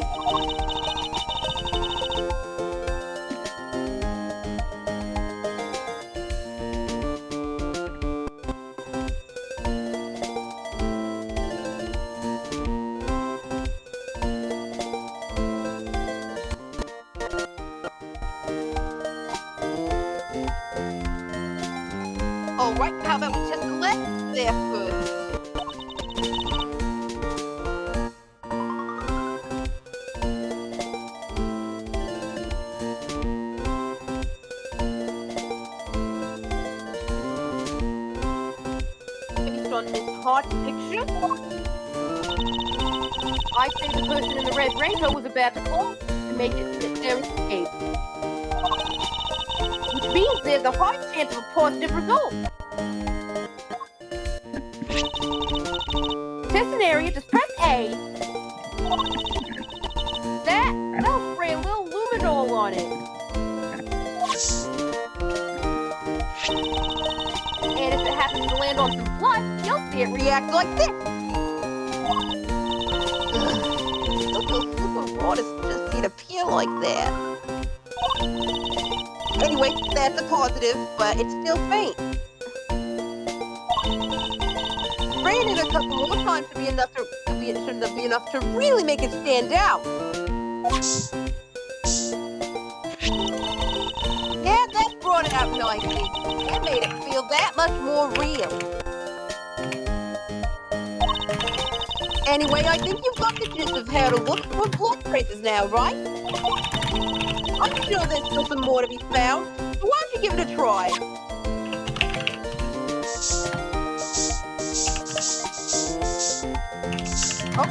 picture? I say the person in the red raincoat was about to call and make it sit there and escape. Which means there's a high chance of a positive result. Test scenario, just press A. That'll spray a little luminol on it. And if it happens to land on some blood, you'll see it react like this. Super raw to just see it appear like that. Anyway, that's a positive, but it's still faint. Spraying it a couple more times should be enough to really make it stand out. Yeah, that brought it out nicely. That made it feel that much more real. Anyway, I think you've got the gist of how to look for blood traces now, right? I'm sure there's still some more to be found, so why don't you give it a try? Oh.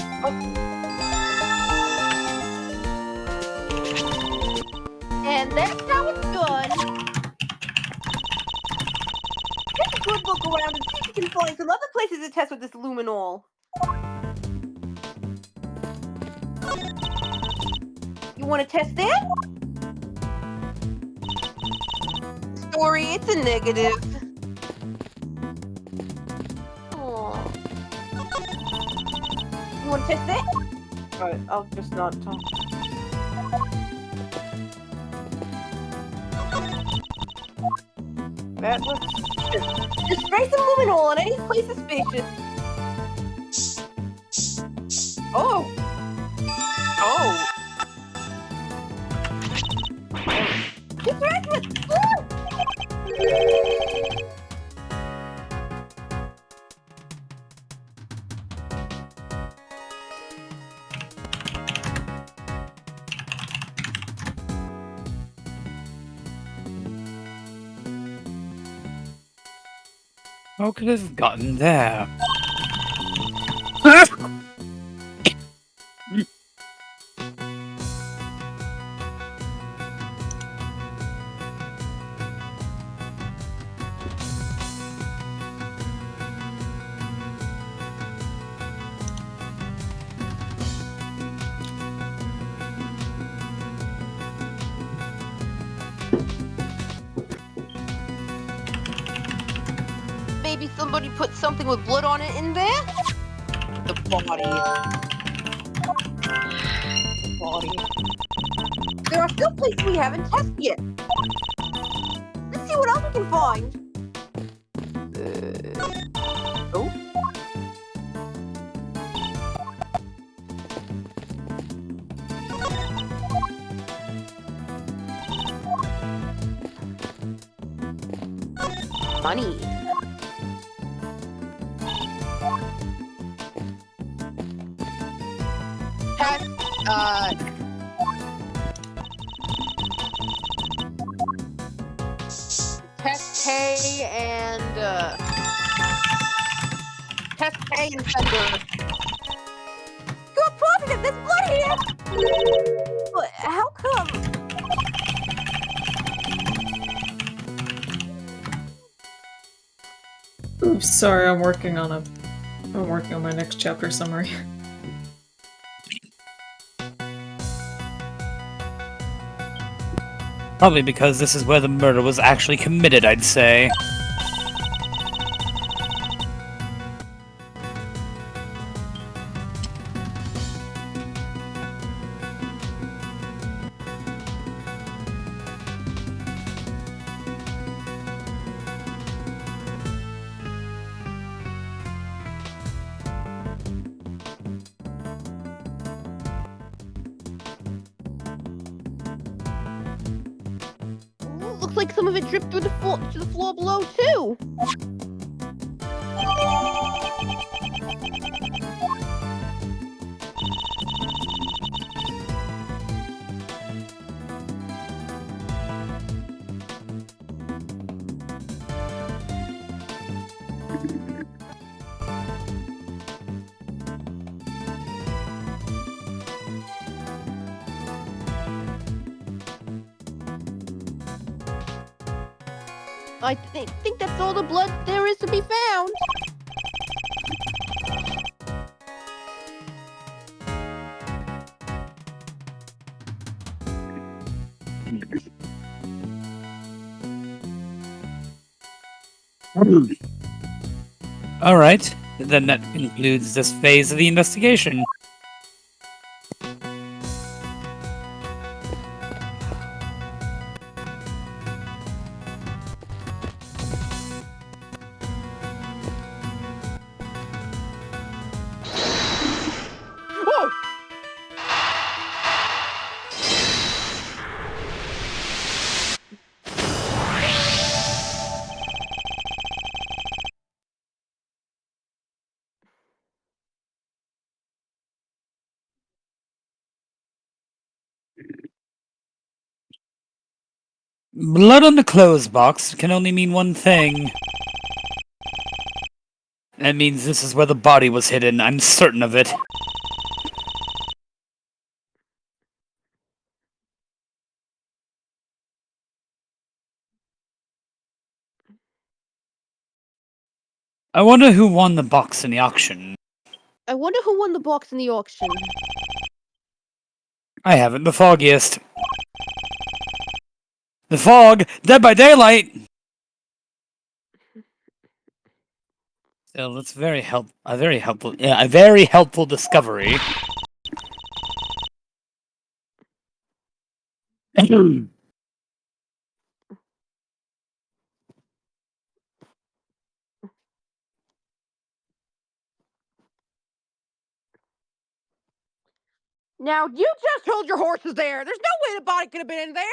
And that's how it's done. Take a good look around and see if you can find some other places to test with this luminol. You want to test that? Story, it's a negative. Aww. You want to test that? Alright, I'll just not talk. That looks good. Just spray some luminol on any place suspicious. Oh! Just right with How could it have gotten there? maybe somebody put something with blood on it in there? The body. There are still places we haven't tested yet. Let's see what else we can find. Oh. Money. Test K and Fender. You're positive there's blood here! But how come? Oops, sorry, I'm working on my next chapter summary. Probably because this is where the murder was actually committed, I'd say. Looks like some of it dripped through the floor below too. I think that's all the blood there is to be found. All right, then that concludes this phase of the investigation. Whoa! Blood on the clothes box can only mean one thing. That means this is where the body was hidden. I'm certain of it. I wonder who won the box in the auction. I wonder who won the box in the auction. I haven't the foggiest. The fog, Dead by Daylight. So that's a very helpful discovery. Now, you just hold your horses there. There's no way the body could have been in there.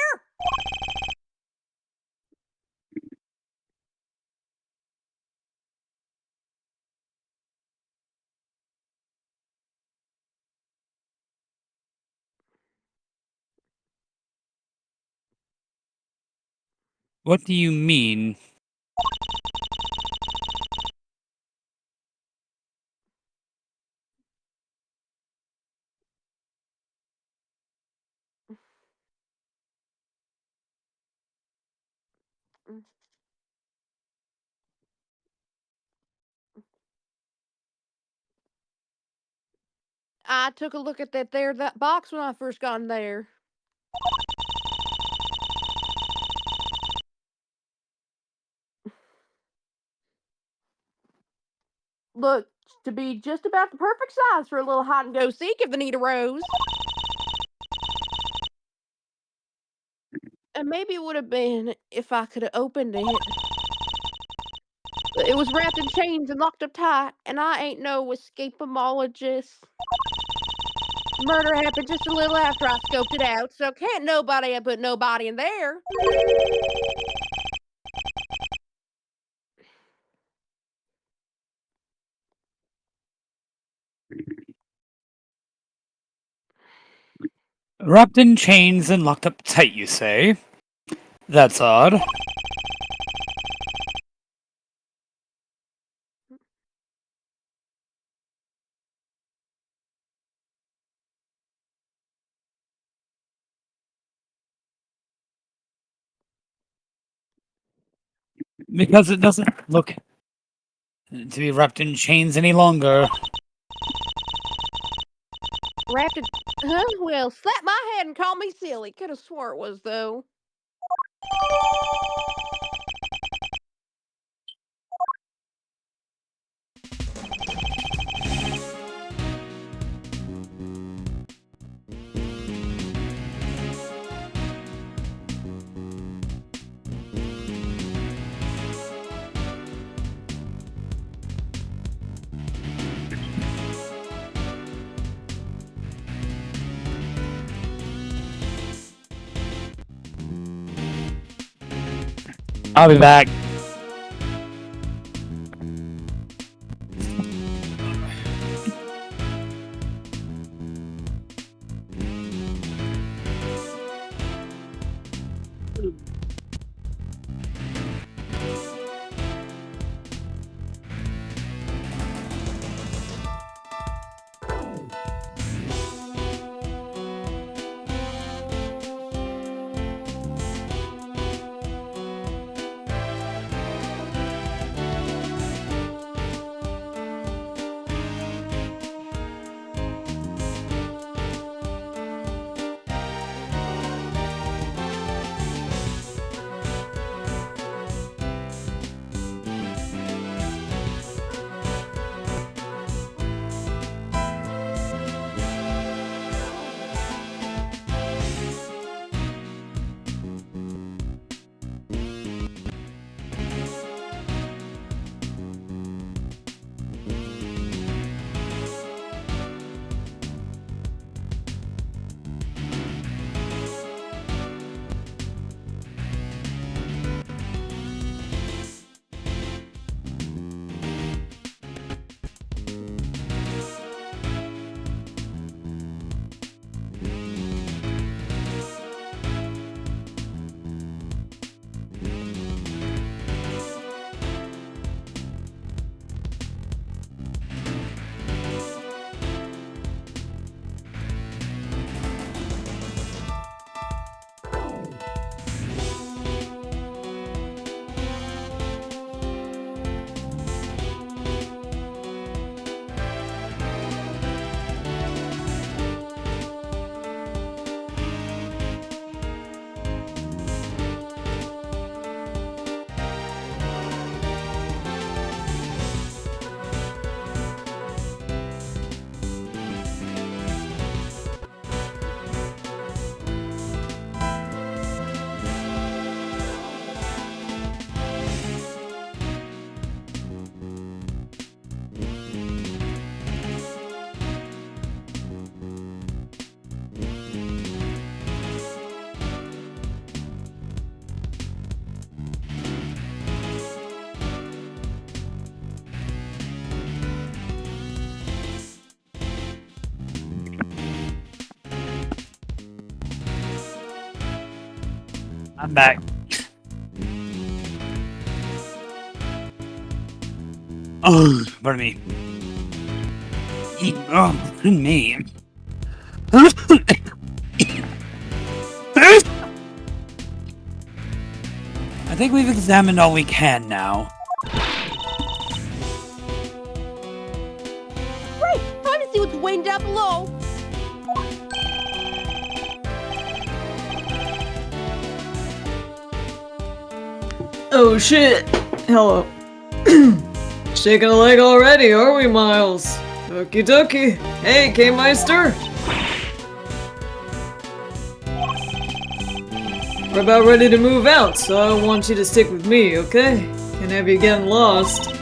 What do you mean? I took a look at that box when I first got in there. Look, to be just about the perfect size for a little hide and go seek if the need arose. And maybe it would have been if I could have opened it. But it was wrapped in chains and locked up tight, and I ain't no escapologist. Murder happened just a little after I scoped it out, so can't nobody have put nobody in there. Wrapped in chains and locked up tight, you say? That's odd. Because it doesn't look to be wrapped in chains any longer. Wrapped in. Huh? Well, slap my head and call me silly. Could have swore it was, though. I'll be back. I'm back. Oh, pardon me. Oh, pardon me. I think we've examined all we can now. Right, time to see what's way down below. Oh shit! Hello. Shaking a leg already, are we, Miles? Okie dokie. Hey, K-Meister! We're about ready to move out, so I want you to stick with me, okay? Can't have you getting lost.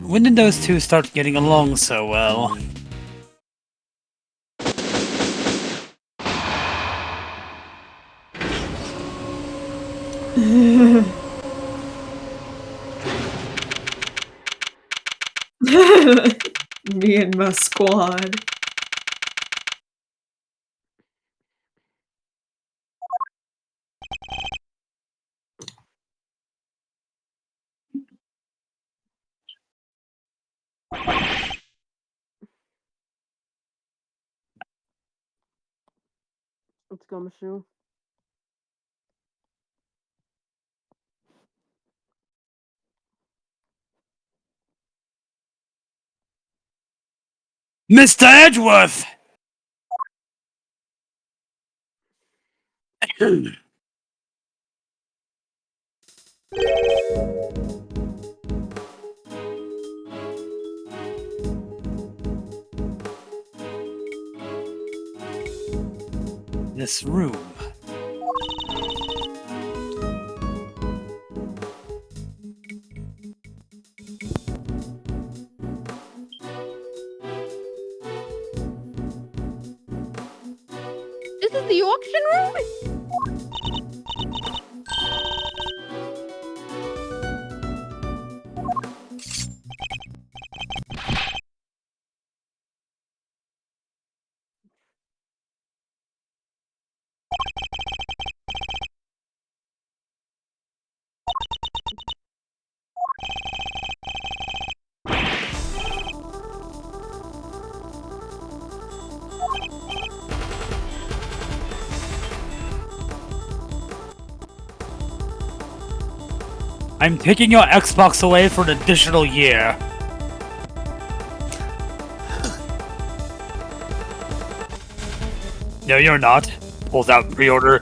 When did those two start getting along so well? Me and my squad. Let's go, Michelle. Mr. Edgeworth! This room. This is the auction room? I'm taking your Xbox away for an additional year. No, you're not. Pulls out pre-order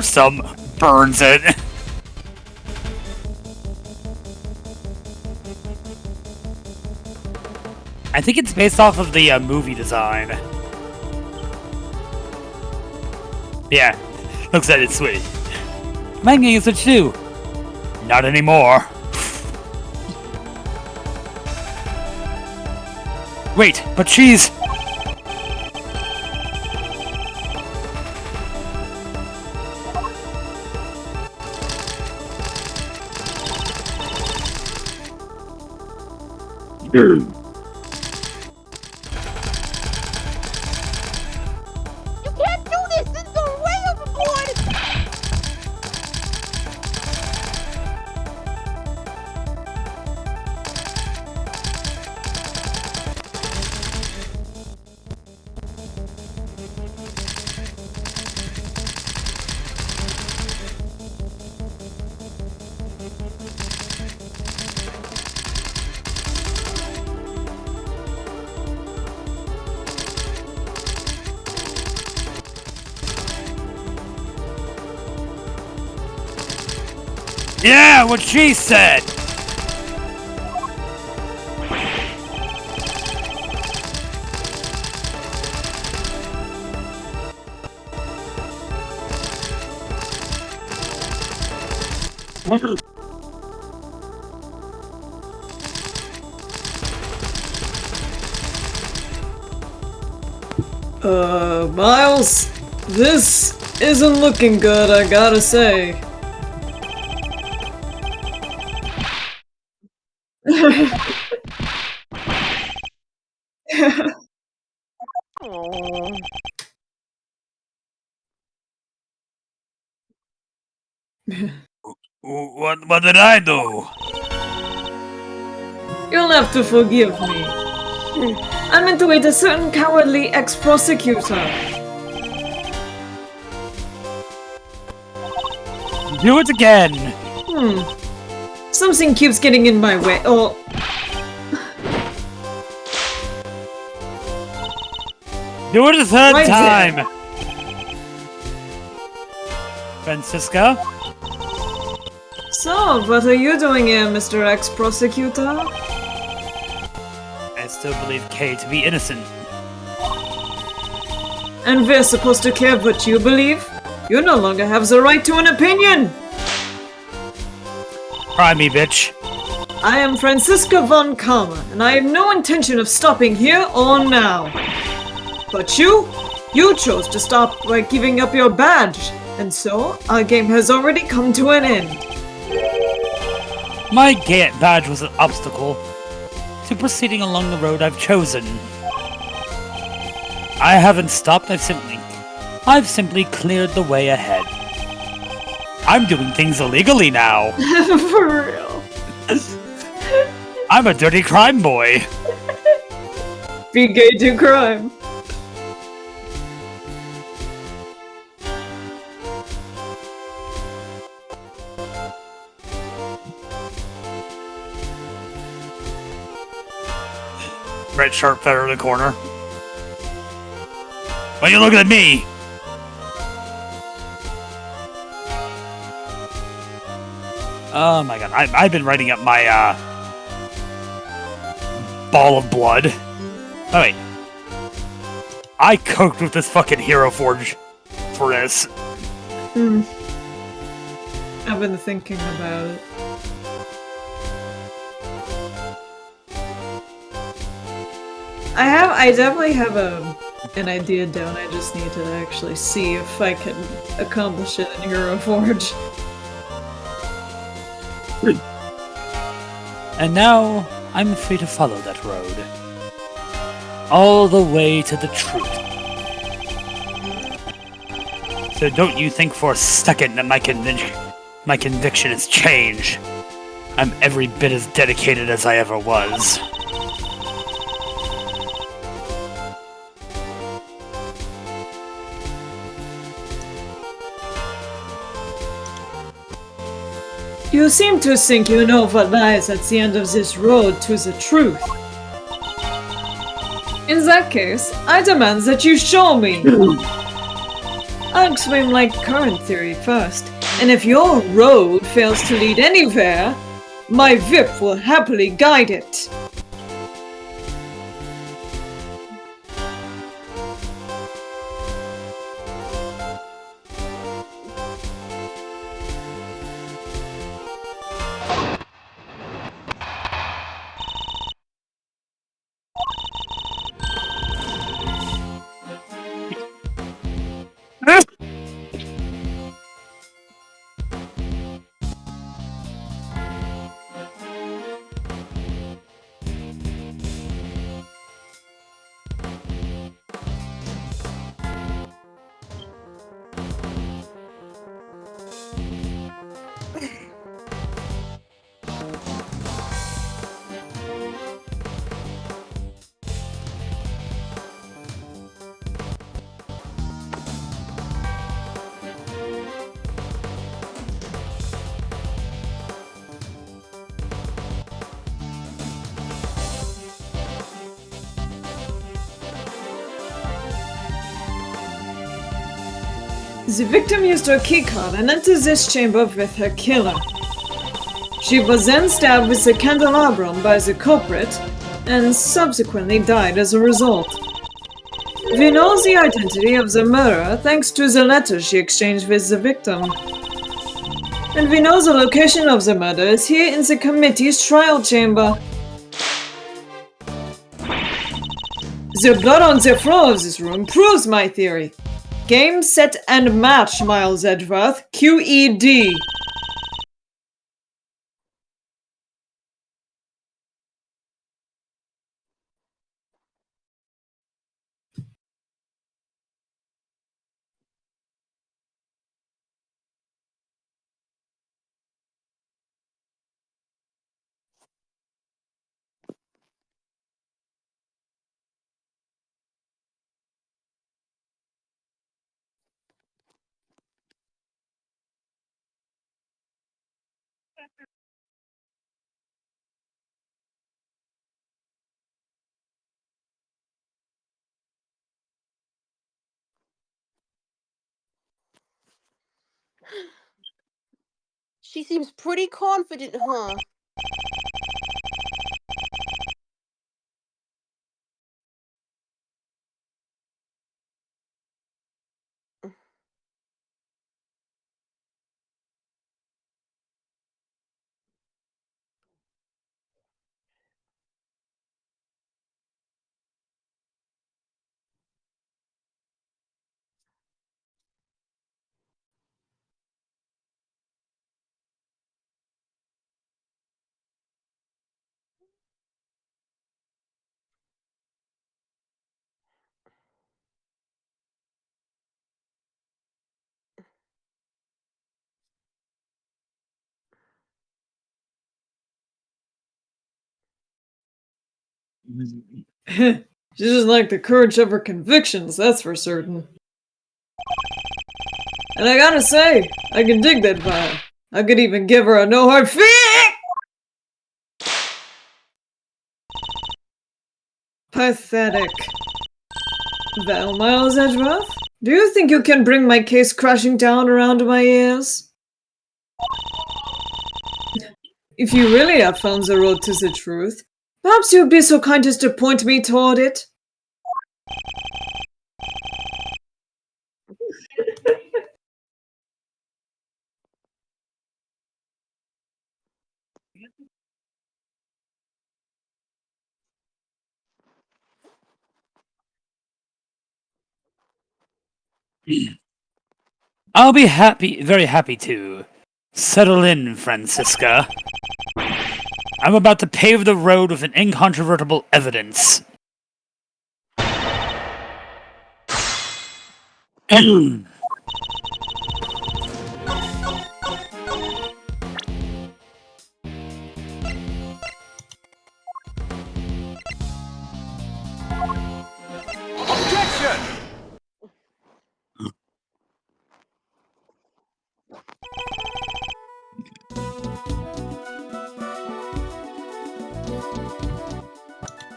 sum, burns it. I think it's based off of the movie design. Yeah, looks at it sweet. My game Switch too. Not anymore. Wait, but she's... You can't do this! This is going way overboard! Yeah, what she said! Miles, this isn't looking good, I gotta say. Oh. What did I do? You'll have to forgive me. I meant to aid a certain cowardly ex-prosecutor. Do it again. Something keeps getting in my way. Oh. Do it a third Right time. there. Francisca? So, what are you doing here, Mr. Ex-prosecutor? I still believe Kay to be innocent. And we're supposed to care what you believe? You no longer have the right to an opinion! Try me, bitch. I am Francisca von Karma, and I have no intention of stopping here or now. But you chose to stop by giving up your badge, and so our game has already come to an end. My badge was an obstacle to proceeding along the road I've chosen. I haven't stopped, I've simply cleared the way ahead. I'm doing things illegally now. For real. I'm a dirty crime boy. Be gay, do crime. Red sharp feather in the corner. Why are you looking at me? Oh my god, I've been writing up my, ball of blood. Oh wait. I cooked with this fucking Hero Forge for this. I've been thinking about it. I definitely have an idea down. I just need to actually see if I can accomplish it in Hero Forge. And now, I'm free to follow that road. All the way to the truth. So don't you think for a second that my conviction has changed. I'm every bit as dedicated as I ever was. You seem to think you know what lies at the end of this road to the truth. In that case, I demand that you show me. I'll explain my current theory first, and if your road fails to lead anywhere, my whip will happily guide it. The victim used her keycard and entered this chamber with her killer. She was then stabbed with a candelabrum by the culprit, and subsequently died as a result. We know the identity of the murderer thanks to the letters she exchanged with the victim. And we know the location of the murder is here in the committee's trial chamber. The blood on the floor of this room proves my theory. Game, set, and match, Miles Edgeworth. QED. She seems pretty confident, huh? She doesn't like the courage of her convictions, that's for certain. And I gotta say, I can dig that vibe. I could even give her a no hard feeling. Pathetic. Well, Miles Edgeworth, do you think you can bring my case crashing down around my ears? If you really have found the road to the truth, perhaps you'd be so kind as to point me toward it? I'll be very happy to. Settle in, Francisca. I'm about to pave the road with an incontrovertible evidence. Objection!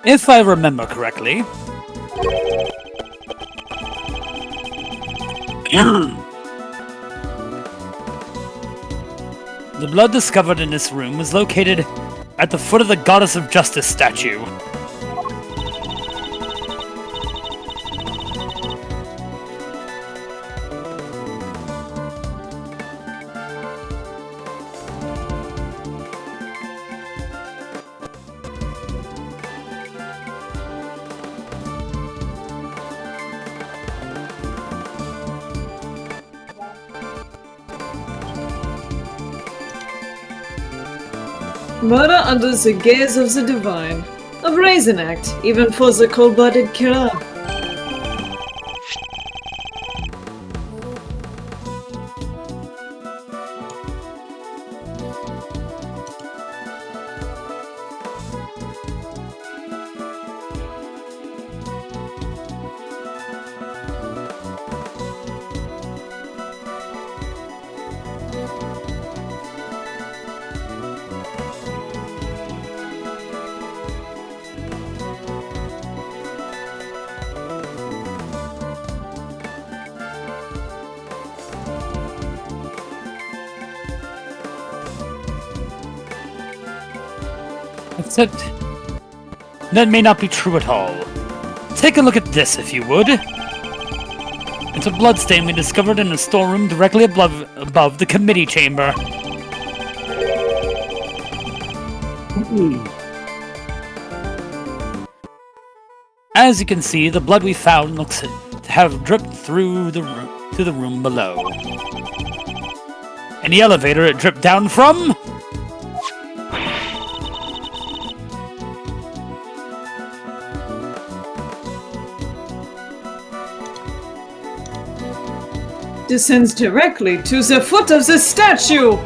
If I remember correctly, the blood discovered in this room was located at the foot of the Goddess of Justice statue. Murder under the gaze of the divine. A brazen act, even for the cold-blooded killer. Except, that may not be true at all. Take a look at this, if you would. It's a bloodstain we discovered in a storeroom directly above the committee chamber. As you can see, the blood we found looks to have dripped through the room to the room below. And the elevator it dripped down from? Descends directly to the foot of the statue!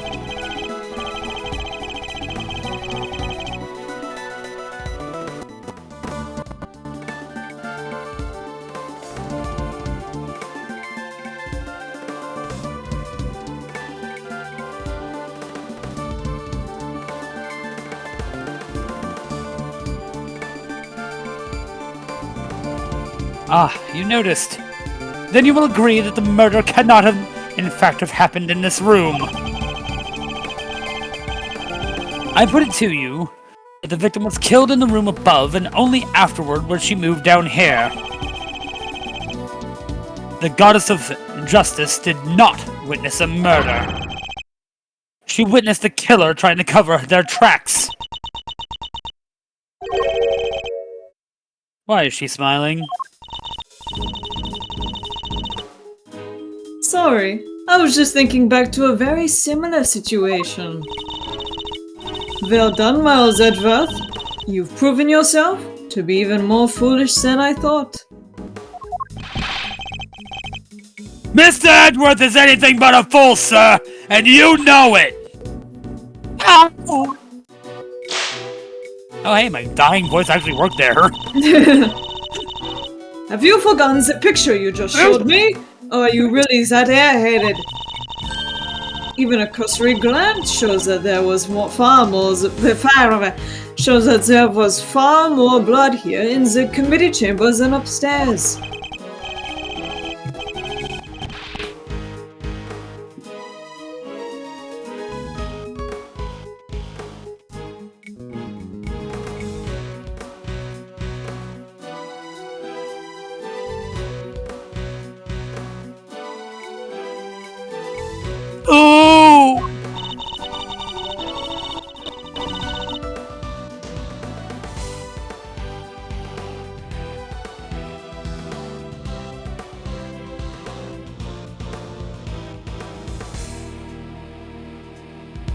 Ah, you noticed. Then you will agree that the murder cannot have, in fact, have happened in this room. I put it to you that the victim was killed in the room above, and only afterward was she moved down here. The goddess of justice did not witness a murder. She witnessed the killer trying to cover their tracks. Why is she smiling? Sorry, I was just thinking back to a very similar situation. Well done, Miles Edgeworth. You've proven yourself to be even more foolish than I thought. Mr. Edgeworth is anything but a fool, sir, and you know it! Oh, hey, my dying voice actually worked there. Have you forgotten the picture you just showed me? Or are you really that airheaded? Even a cursory glance shows that there was far more blood here in the committee chambers than upstairs. Ooh!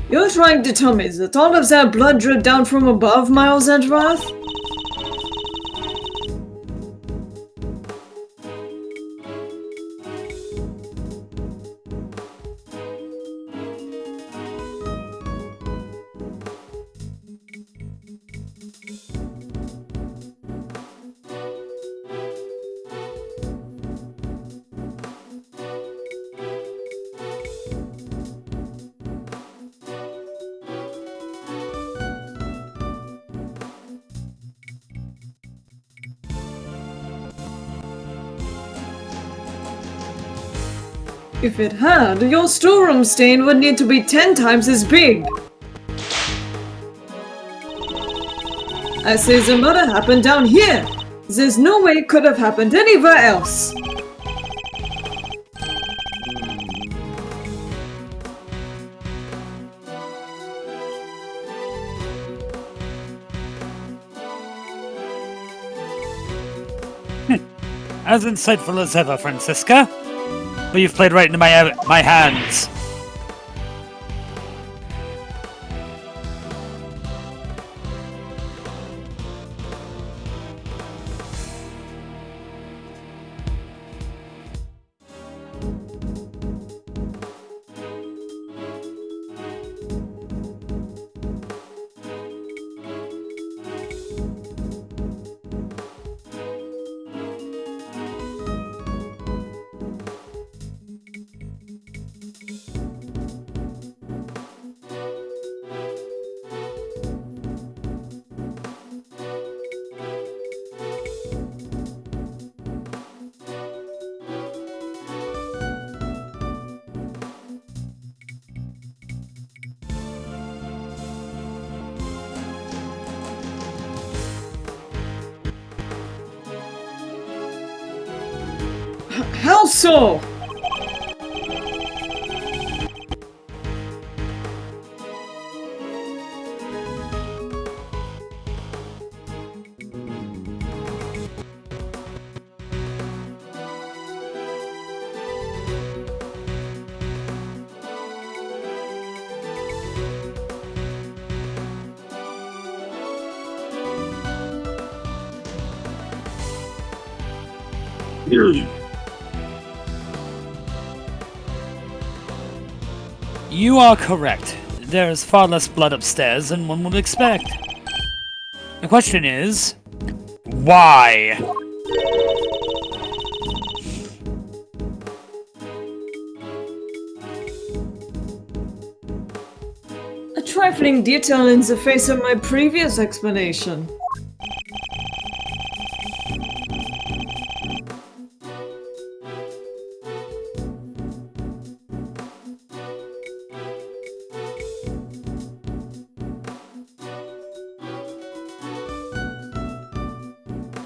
You're trying to tell me that all of that blood dripped down from above, Miles Edgeworth? If it had, your storeroom stain would need to be 10 times as big. I say the murder happened down here. There's no way it could have happened anywhere else. As insightful as ever, Francisca. But you've played right into my hands. How so? You are correct. There's far less blood upstairs than one would expect. The question is, why? A trifling detail in the face of my previous explanation.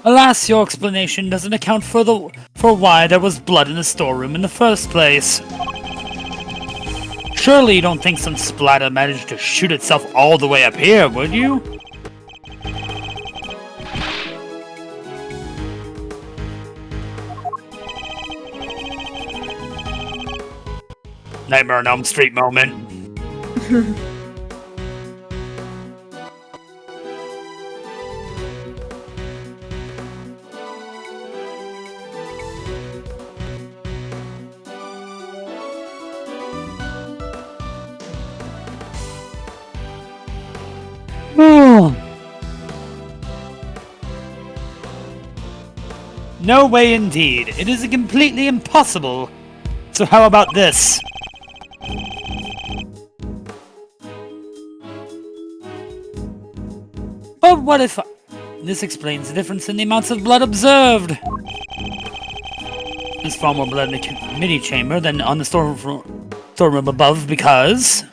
Alas, your explanation doesn't account for why there was blood in the storeroom in the first place. Surely you don't think some splatter managed to shoot itself all the way up here, would you? Nightmare on Elm Street moment. No way indeed. It is completely impossible. So how about this? But what if... This explains the difference in the amounts of blood observed. There's far more blood in the committee chamber than on the storeroom above because...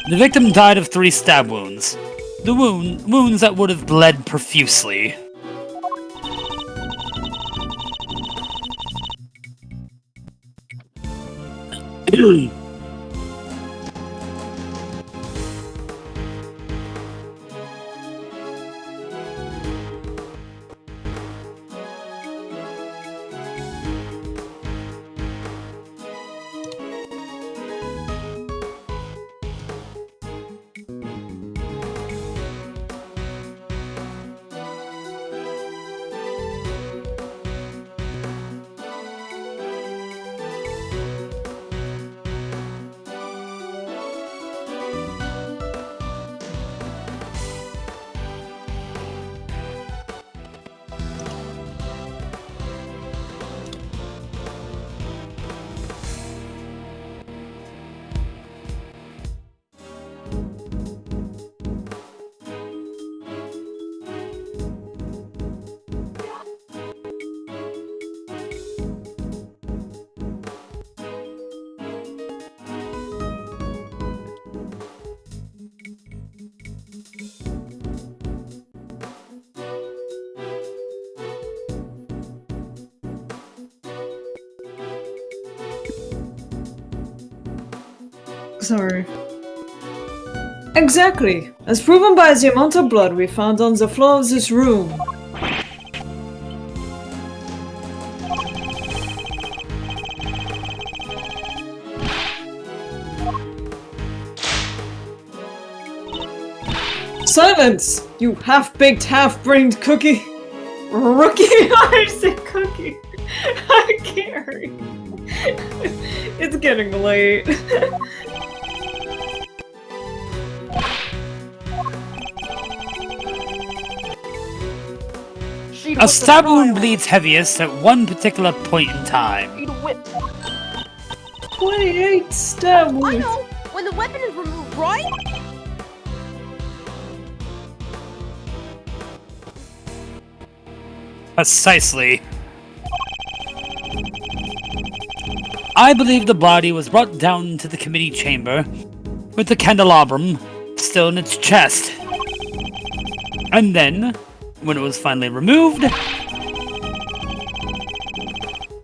The victim died of 3 stab wounds. The wounds that would have bled profusely. Sorry. Exactly, as proven by the amount of blood we found on the floor of this room. Silence! You half-baked, half-brained cookie! Rookie! I said cookie! I can't read. It's getting late. A stab wound bleeds heaviest at one particular point in time. 28 stab I wounds. know! When the weapon is removed, right? Precisely. I believe the body was brought down to the committee chamber with the candelabrum still in its chest. And then, when it was finally removed,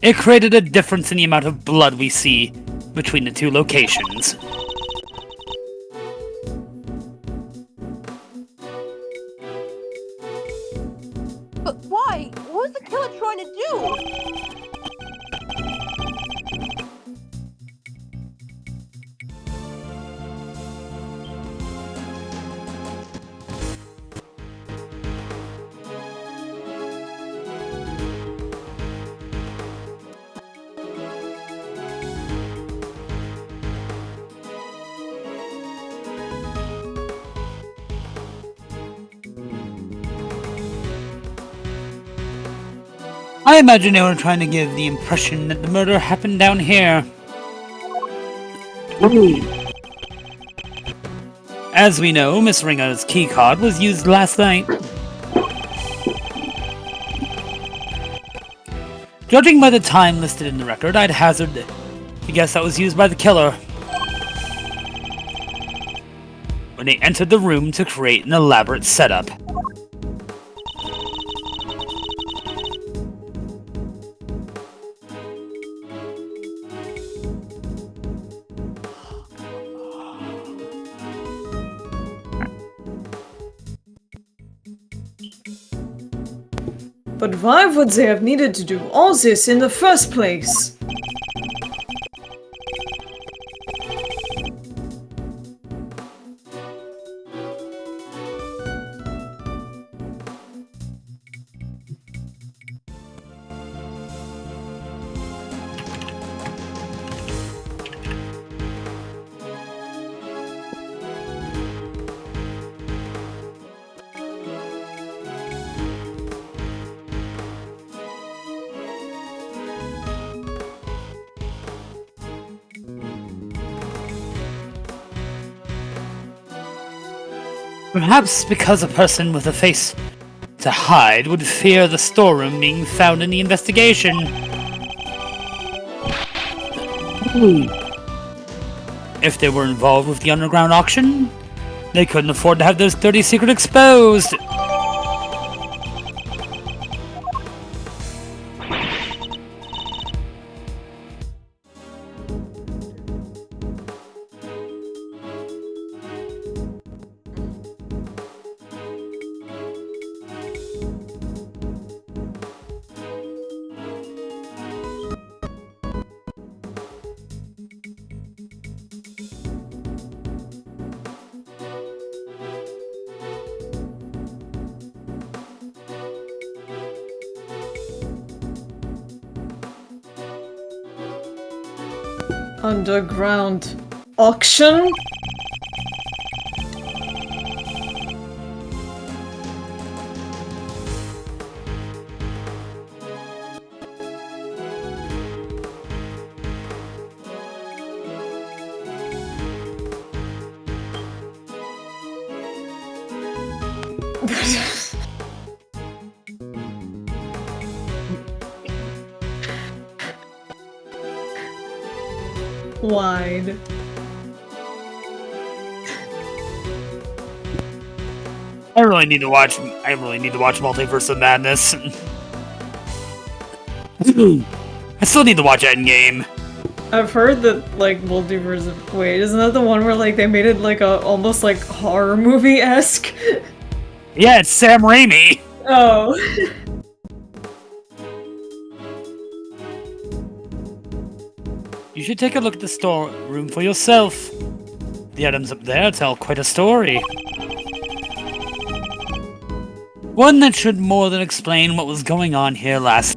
it created a difference in the amount of blood we see between the 2 locations. But why? What was the killer trying to do? I imagine they were trying to give the impression that the murder happened down here. As we know, Ms.Ringer's keycard was used last night. Judging by the time listed in the record, I'd hazard to guess that was used by the killer when they entered the room to create an elaborate setup. But why would they have needed to do all this in the first place? Perhaps because a person with a face to hide would fear the storeroom being found in the investigation. If they were involved with the underground auction, they couldn't afford to have those dirty secrets exposed. Underground auction? Wide. I really need to watch Multiverse of Madness. I still need to watch Endgame. I've heard that, like, Multiverse of... Wait, isn't that the one where, like, they made it, like, a almost, like, horror movie-esque? Yeah, it's Sam Raimi. Oh. You should take a look at the storeroom for yourself. The items up there tell quite a story. One that should more than explain what was going on here last.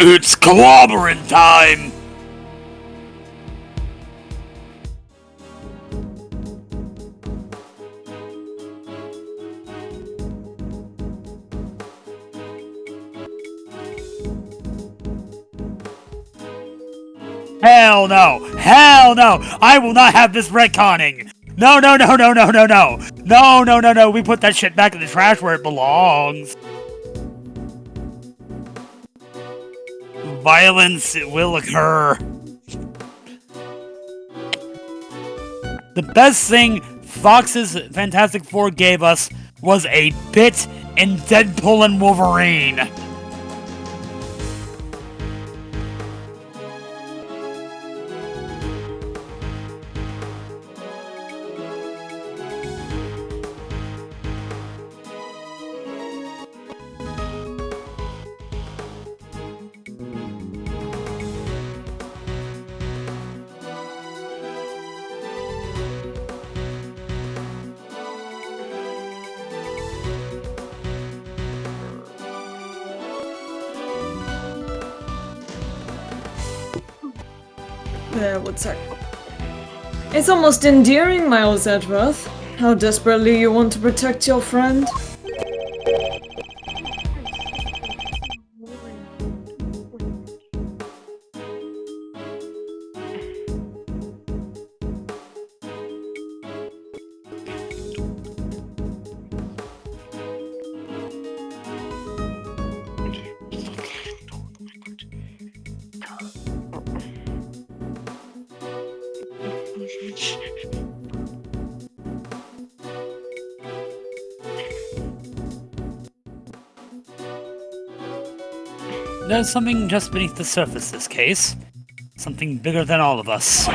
It's clobbering time! Hell no! Hell no! I will not have this retconning! No, no, no, no, no, no, no! No, no, no, no! We put that shit back in the trash where it belongs! Violence will occur. The best thing Fox's Fantastic Four gave us was a bit in Deadpool and Wolverine. One sec. It's almost endearing, Miles Edgeworth. How desperately you want to protect your friend. There's something just beneath the surface this case. Something bigger than all of us.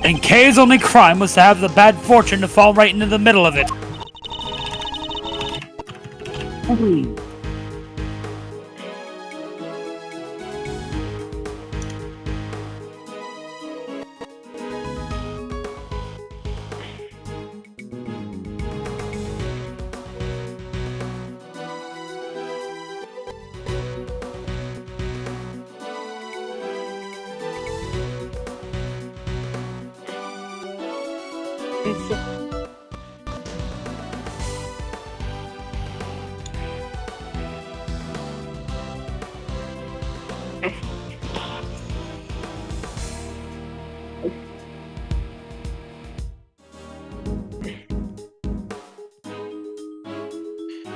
And Kay's only crime was to have the bad fortune to fall right into the middle of it.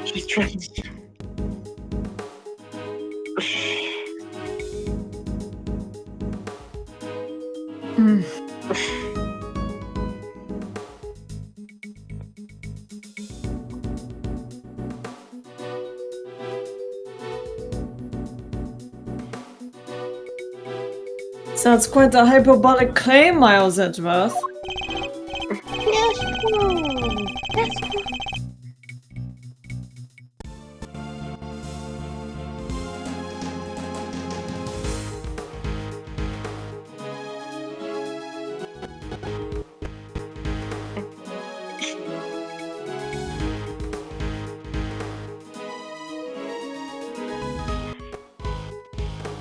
She's trying to... Sounds quite a hyperbolic claim, Miles Edgeworth. That's true. That's true.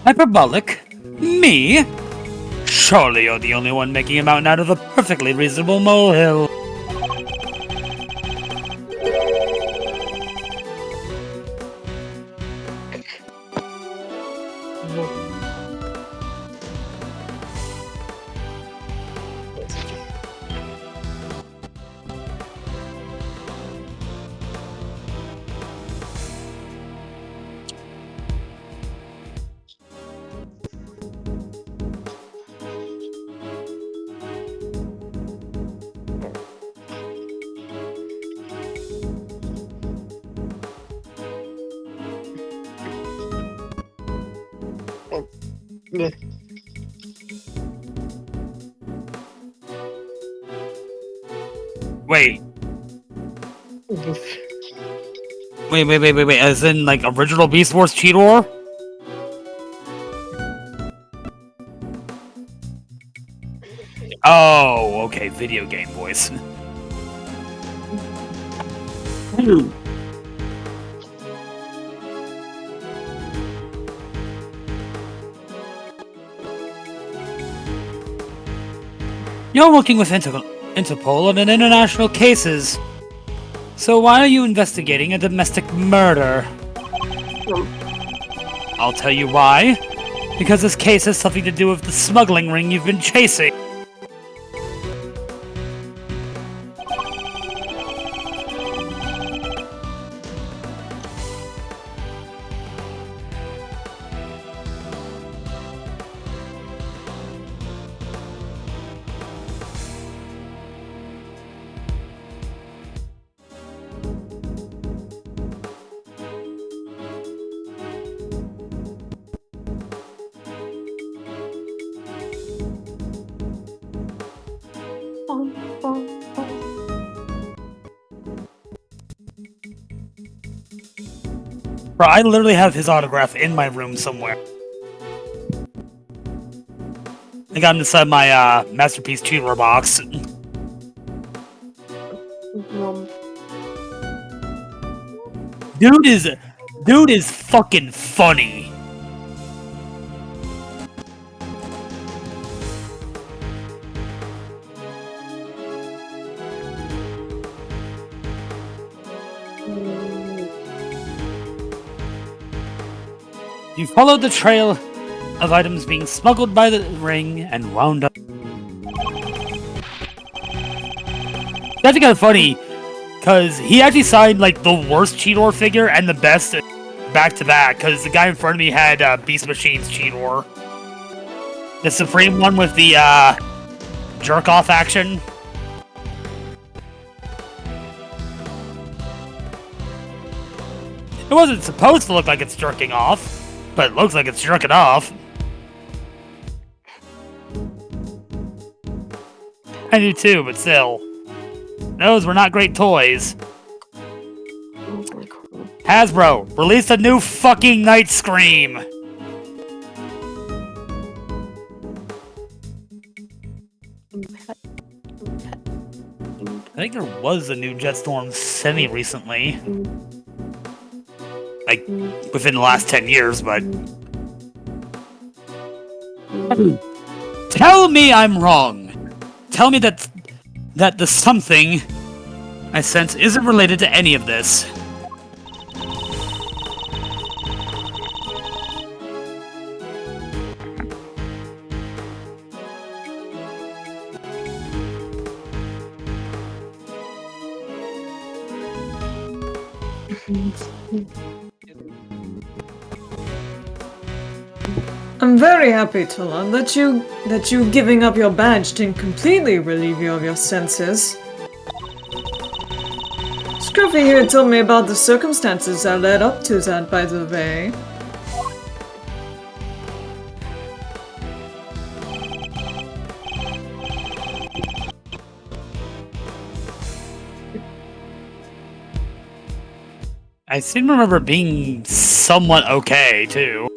Hyperbolic? Me? Surely you're the only one making a mountain out of a perfectly reasonable molehill. Wait. Wait, as in, like, original Beast Wars Cheetor? Oh, okay, video game voice. You're working with Interpol on an international cases. So why are you investigating a domestic murder? I'll tell you why. Because this case has something to do with the smuggling ring you've been chasing. Bro, I literally have his autograph in my room somewhere. I got him inside my Masterpiece Cheetor box. Dude is fucking funny. You followed the trail of items being smuggled by the ring and wound up. That's kind of funny, because he actually signed like the worst Cheetor figure and the best back to back, because the guy in front of me had Beast Machine's Cheetor. The Supreme one with the jerk-off action. It wasn't supposed to look like it's jerking off, but it looks like it's jerking off. I do too, but still. Those were not great toys. Hasbro, released a new fucking Night Scream! I think there was a new Jetstorm semi-recently. Like, within the last 10 years, but... Tell me I'm wrong! Tell me that the something I sense isn't related to any of this. I'm very happy to learn that you giving up your badge didn't completely relieve you of your senses. Scruffy here told me about the circumstances that led up to that, by the way. I seem to remember being somewhat okay, too.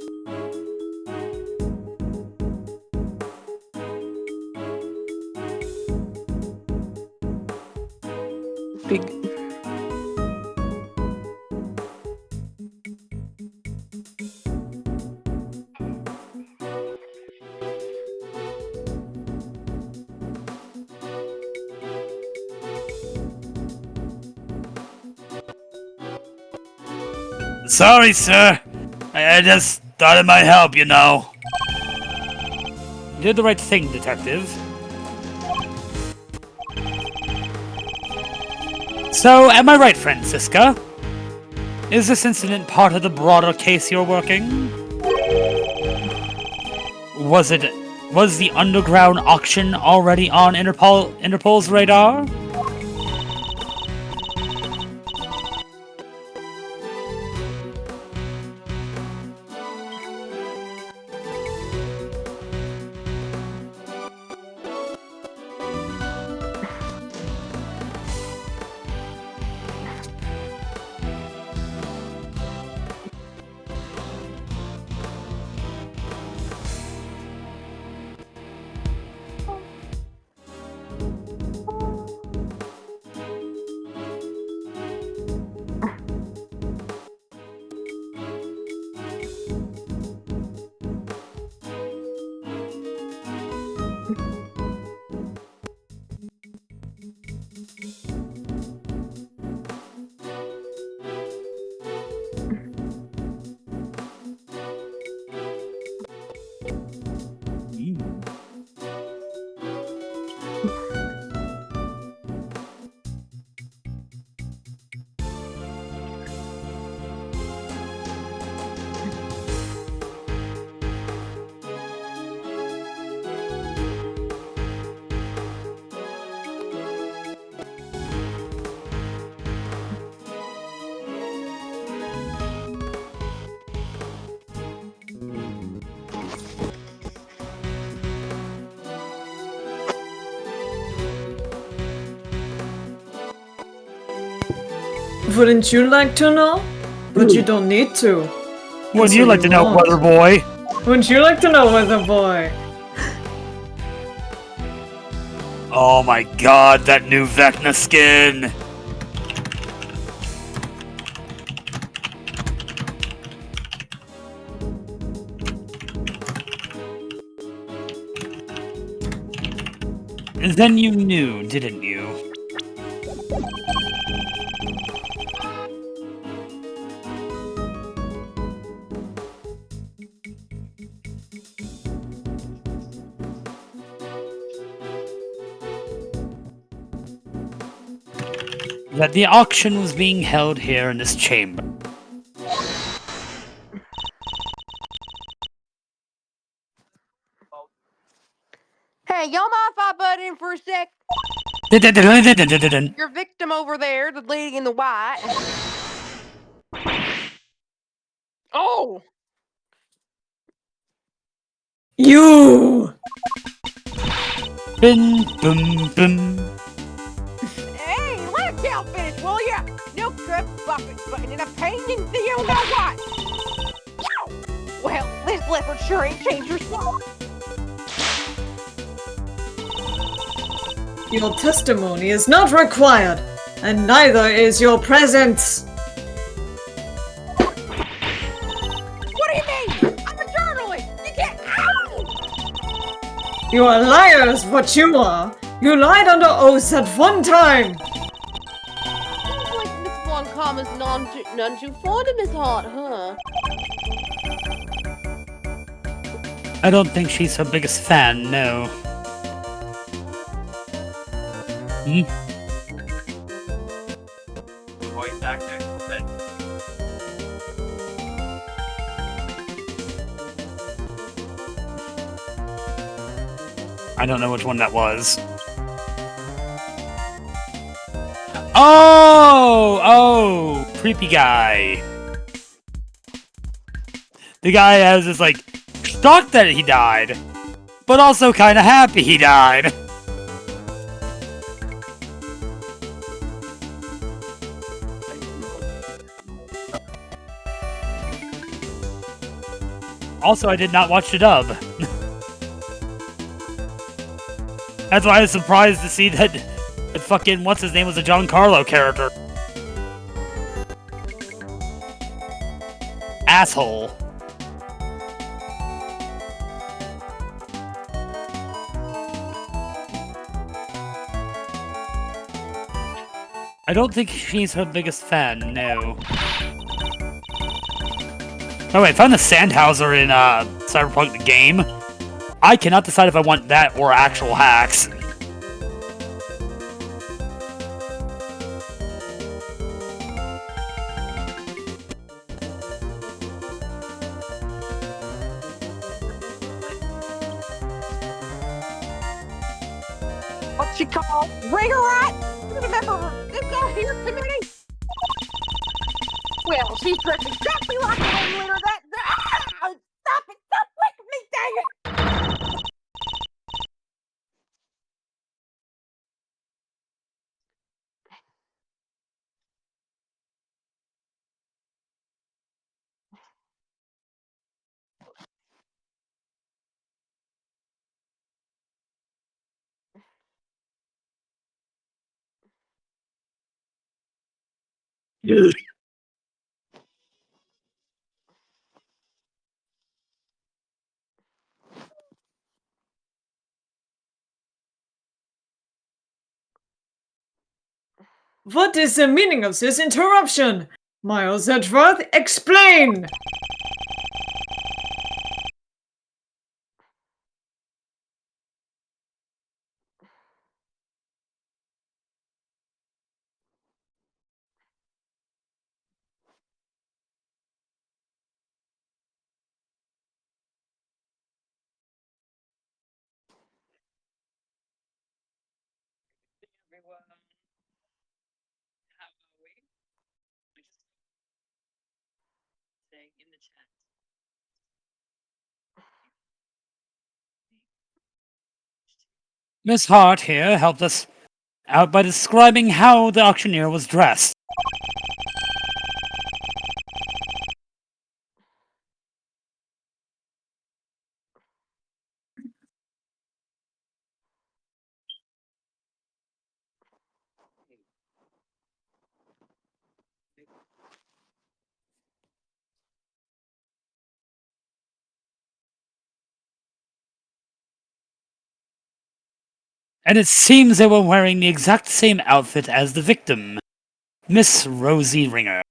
Big. Sorry, sir. I just thought it might help, you know. You did the right thing, detective. So, am I right, Francisca? Is this incident part of the broader case you're working? Was the underground auction already on Interpol's radar? Wouldn't you like to know? But you don't need to. Would So you like to know, won't. Weather Boy? Wouldn't you like to know, Weather Boy? Oh my god, that new Vecna skin! And then you knew, didn't you? That the auction was being held here in this chamber. Hey, y'all mind if I butt in for a sec? Your victim over there, the lady in the white. Oh! You! Bim, bum, bum. Hey, let a gal finish, will ya? No crap bucket button and a painting Theo know what? Yow! Well, this leopard sure ain't changed her spot. Your testimony is not required, and neither is your presence. What do you mean? I'm a journalist. You can't. Ow! You are liars, what you are. You lied under oath at one time. Seems like Miss Blancom is none too fond of Miss Hart, huh? I don't think she's her biggest fan, no. Hmm? Voice actor. But I don't know which one that was. Oh! Creepy guy. The guy is like, shocked that he died, but also kinda happy he died. Also, I did not watch the dub. That's why I was surprised to see that fucking what's his name was a Giancarlo character. Asshole. I don't think she's her biggest fan, no. Oh wait, I found the Sandhauser in Cyberpunk the game. I cannot decide if I want that or actual hacks. What's she called? Ringer, right? You remember this guy here committee? Well, she's dressed exactly like the ringleader of that. Ah! Stop it! Stop licking me, dang it! What is the meaning of this interruption? Miles Edgeworth, explain! everyone, how are we? We just saying in the chat. Miss Hart here helped us out by describing how the auctioneer was dressed. And it seems they were wearing the exact same outfit as the victim, Miss Rosie Ringer.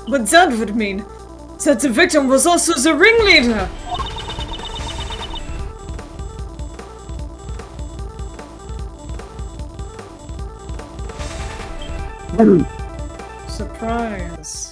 But that would mean that the victim was also the ringleader! Surprise.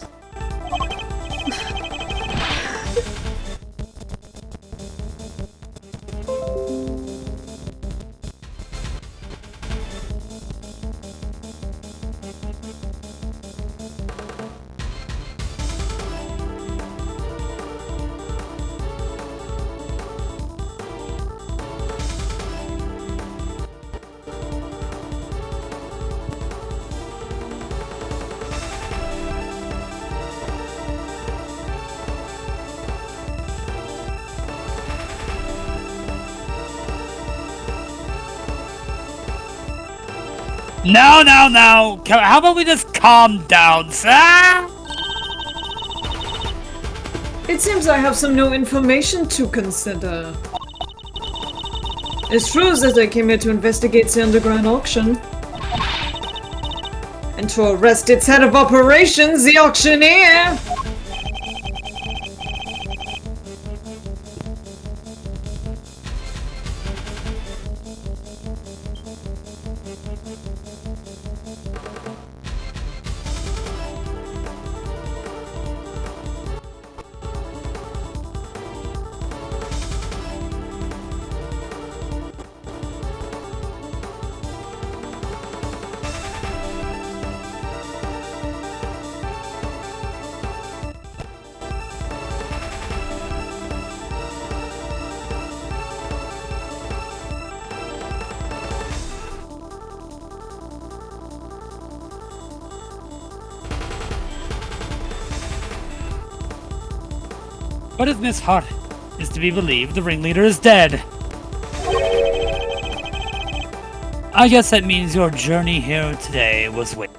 Now. How about we just calm down, sir? It seems I have some new information to consider. It's true that I came here to investigate the underground auction. And to arrest its head of operations, the auctioneer! But if Miss Hart is to be believed, the ringleader is dead. I guess that means your journey here today was wasted.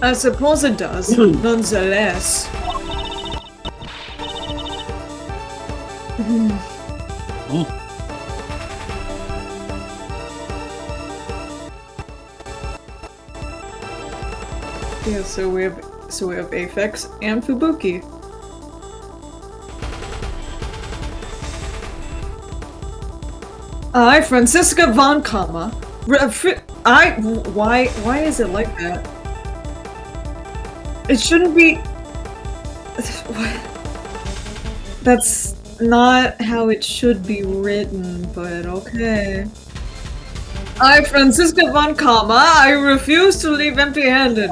I suppose it does, nonetheless. Yeah, so we have Aphex and Fubuki. I, Franziska von Kama. Why is it like that? It shouldn't be. That's not how it should be written, but okay. I, Franziska von Kama, I refuse to leave empty-handed.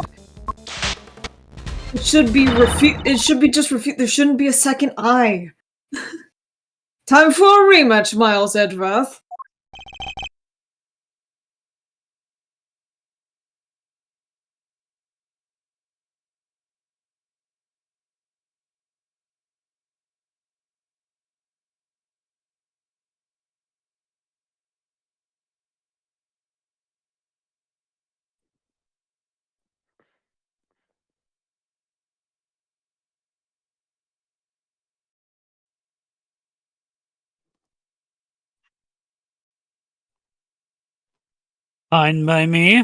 It should be just refute. There shouldn't be a second I. Time for a rematch, Miles Edgeworth. Fine by me.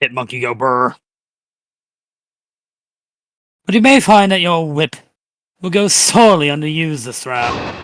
Hit monkey go brr. But you may find that your whip will go sorely underused this round.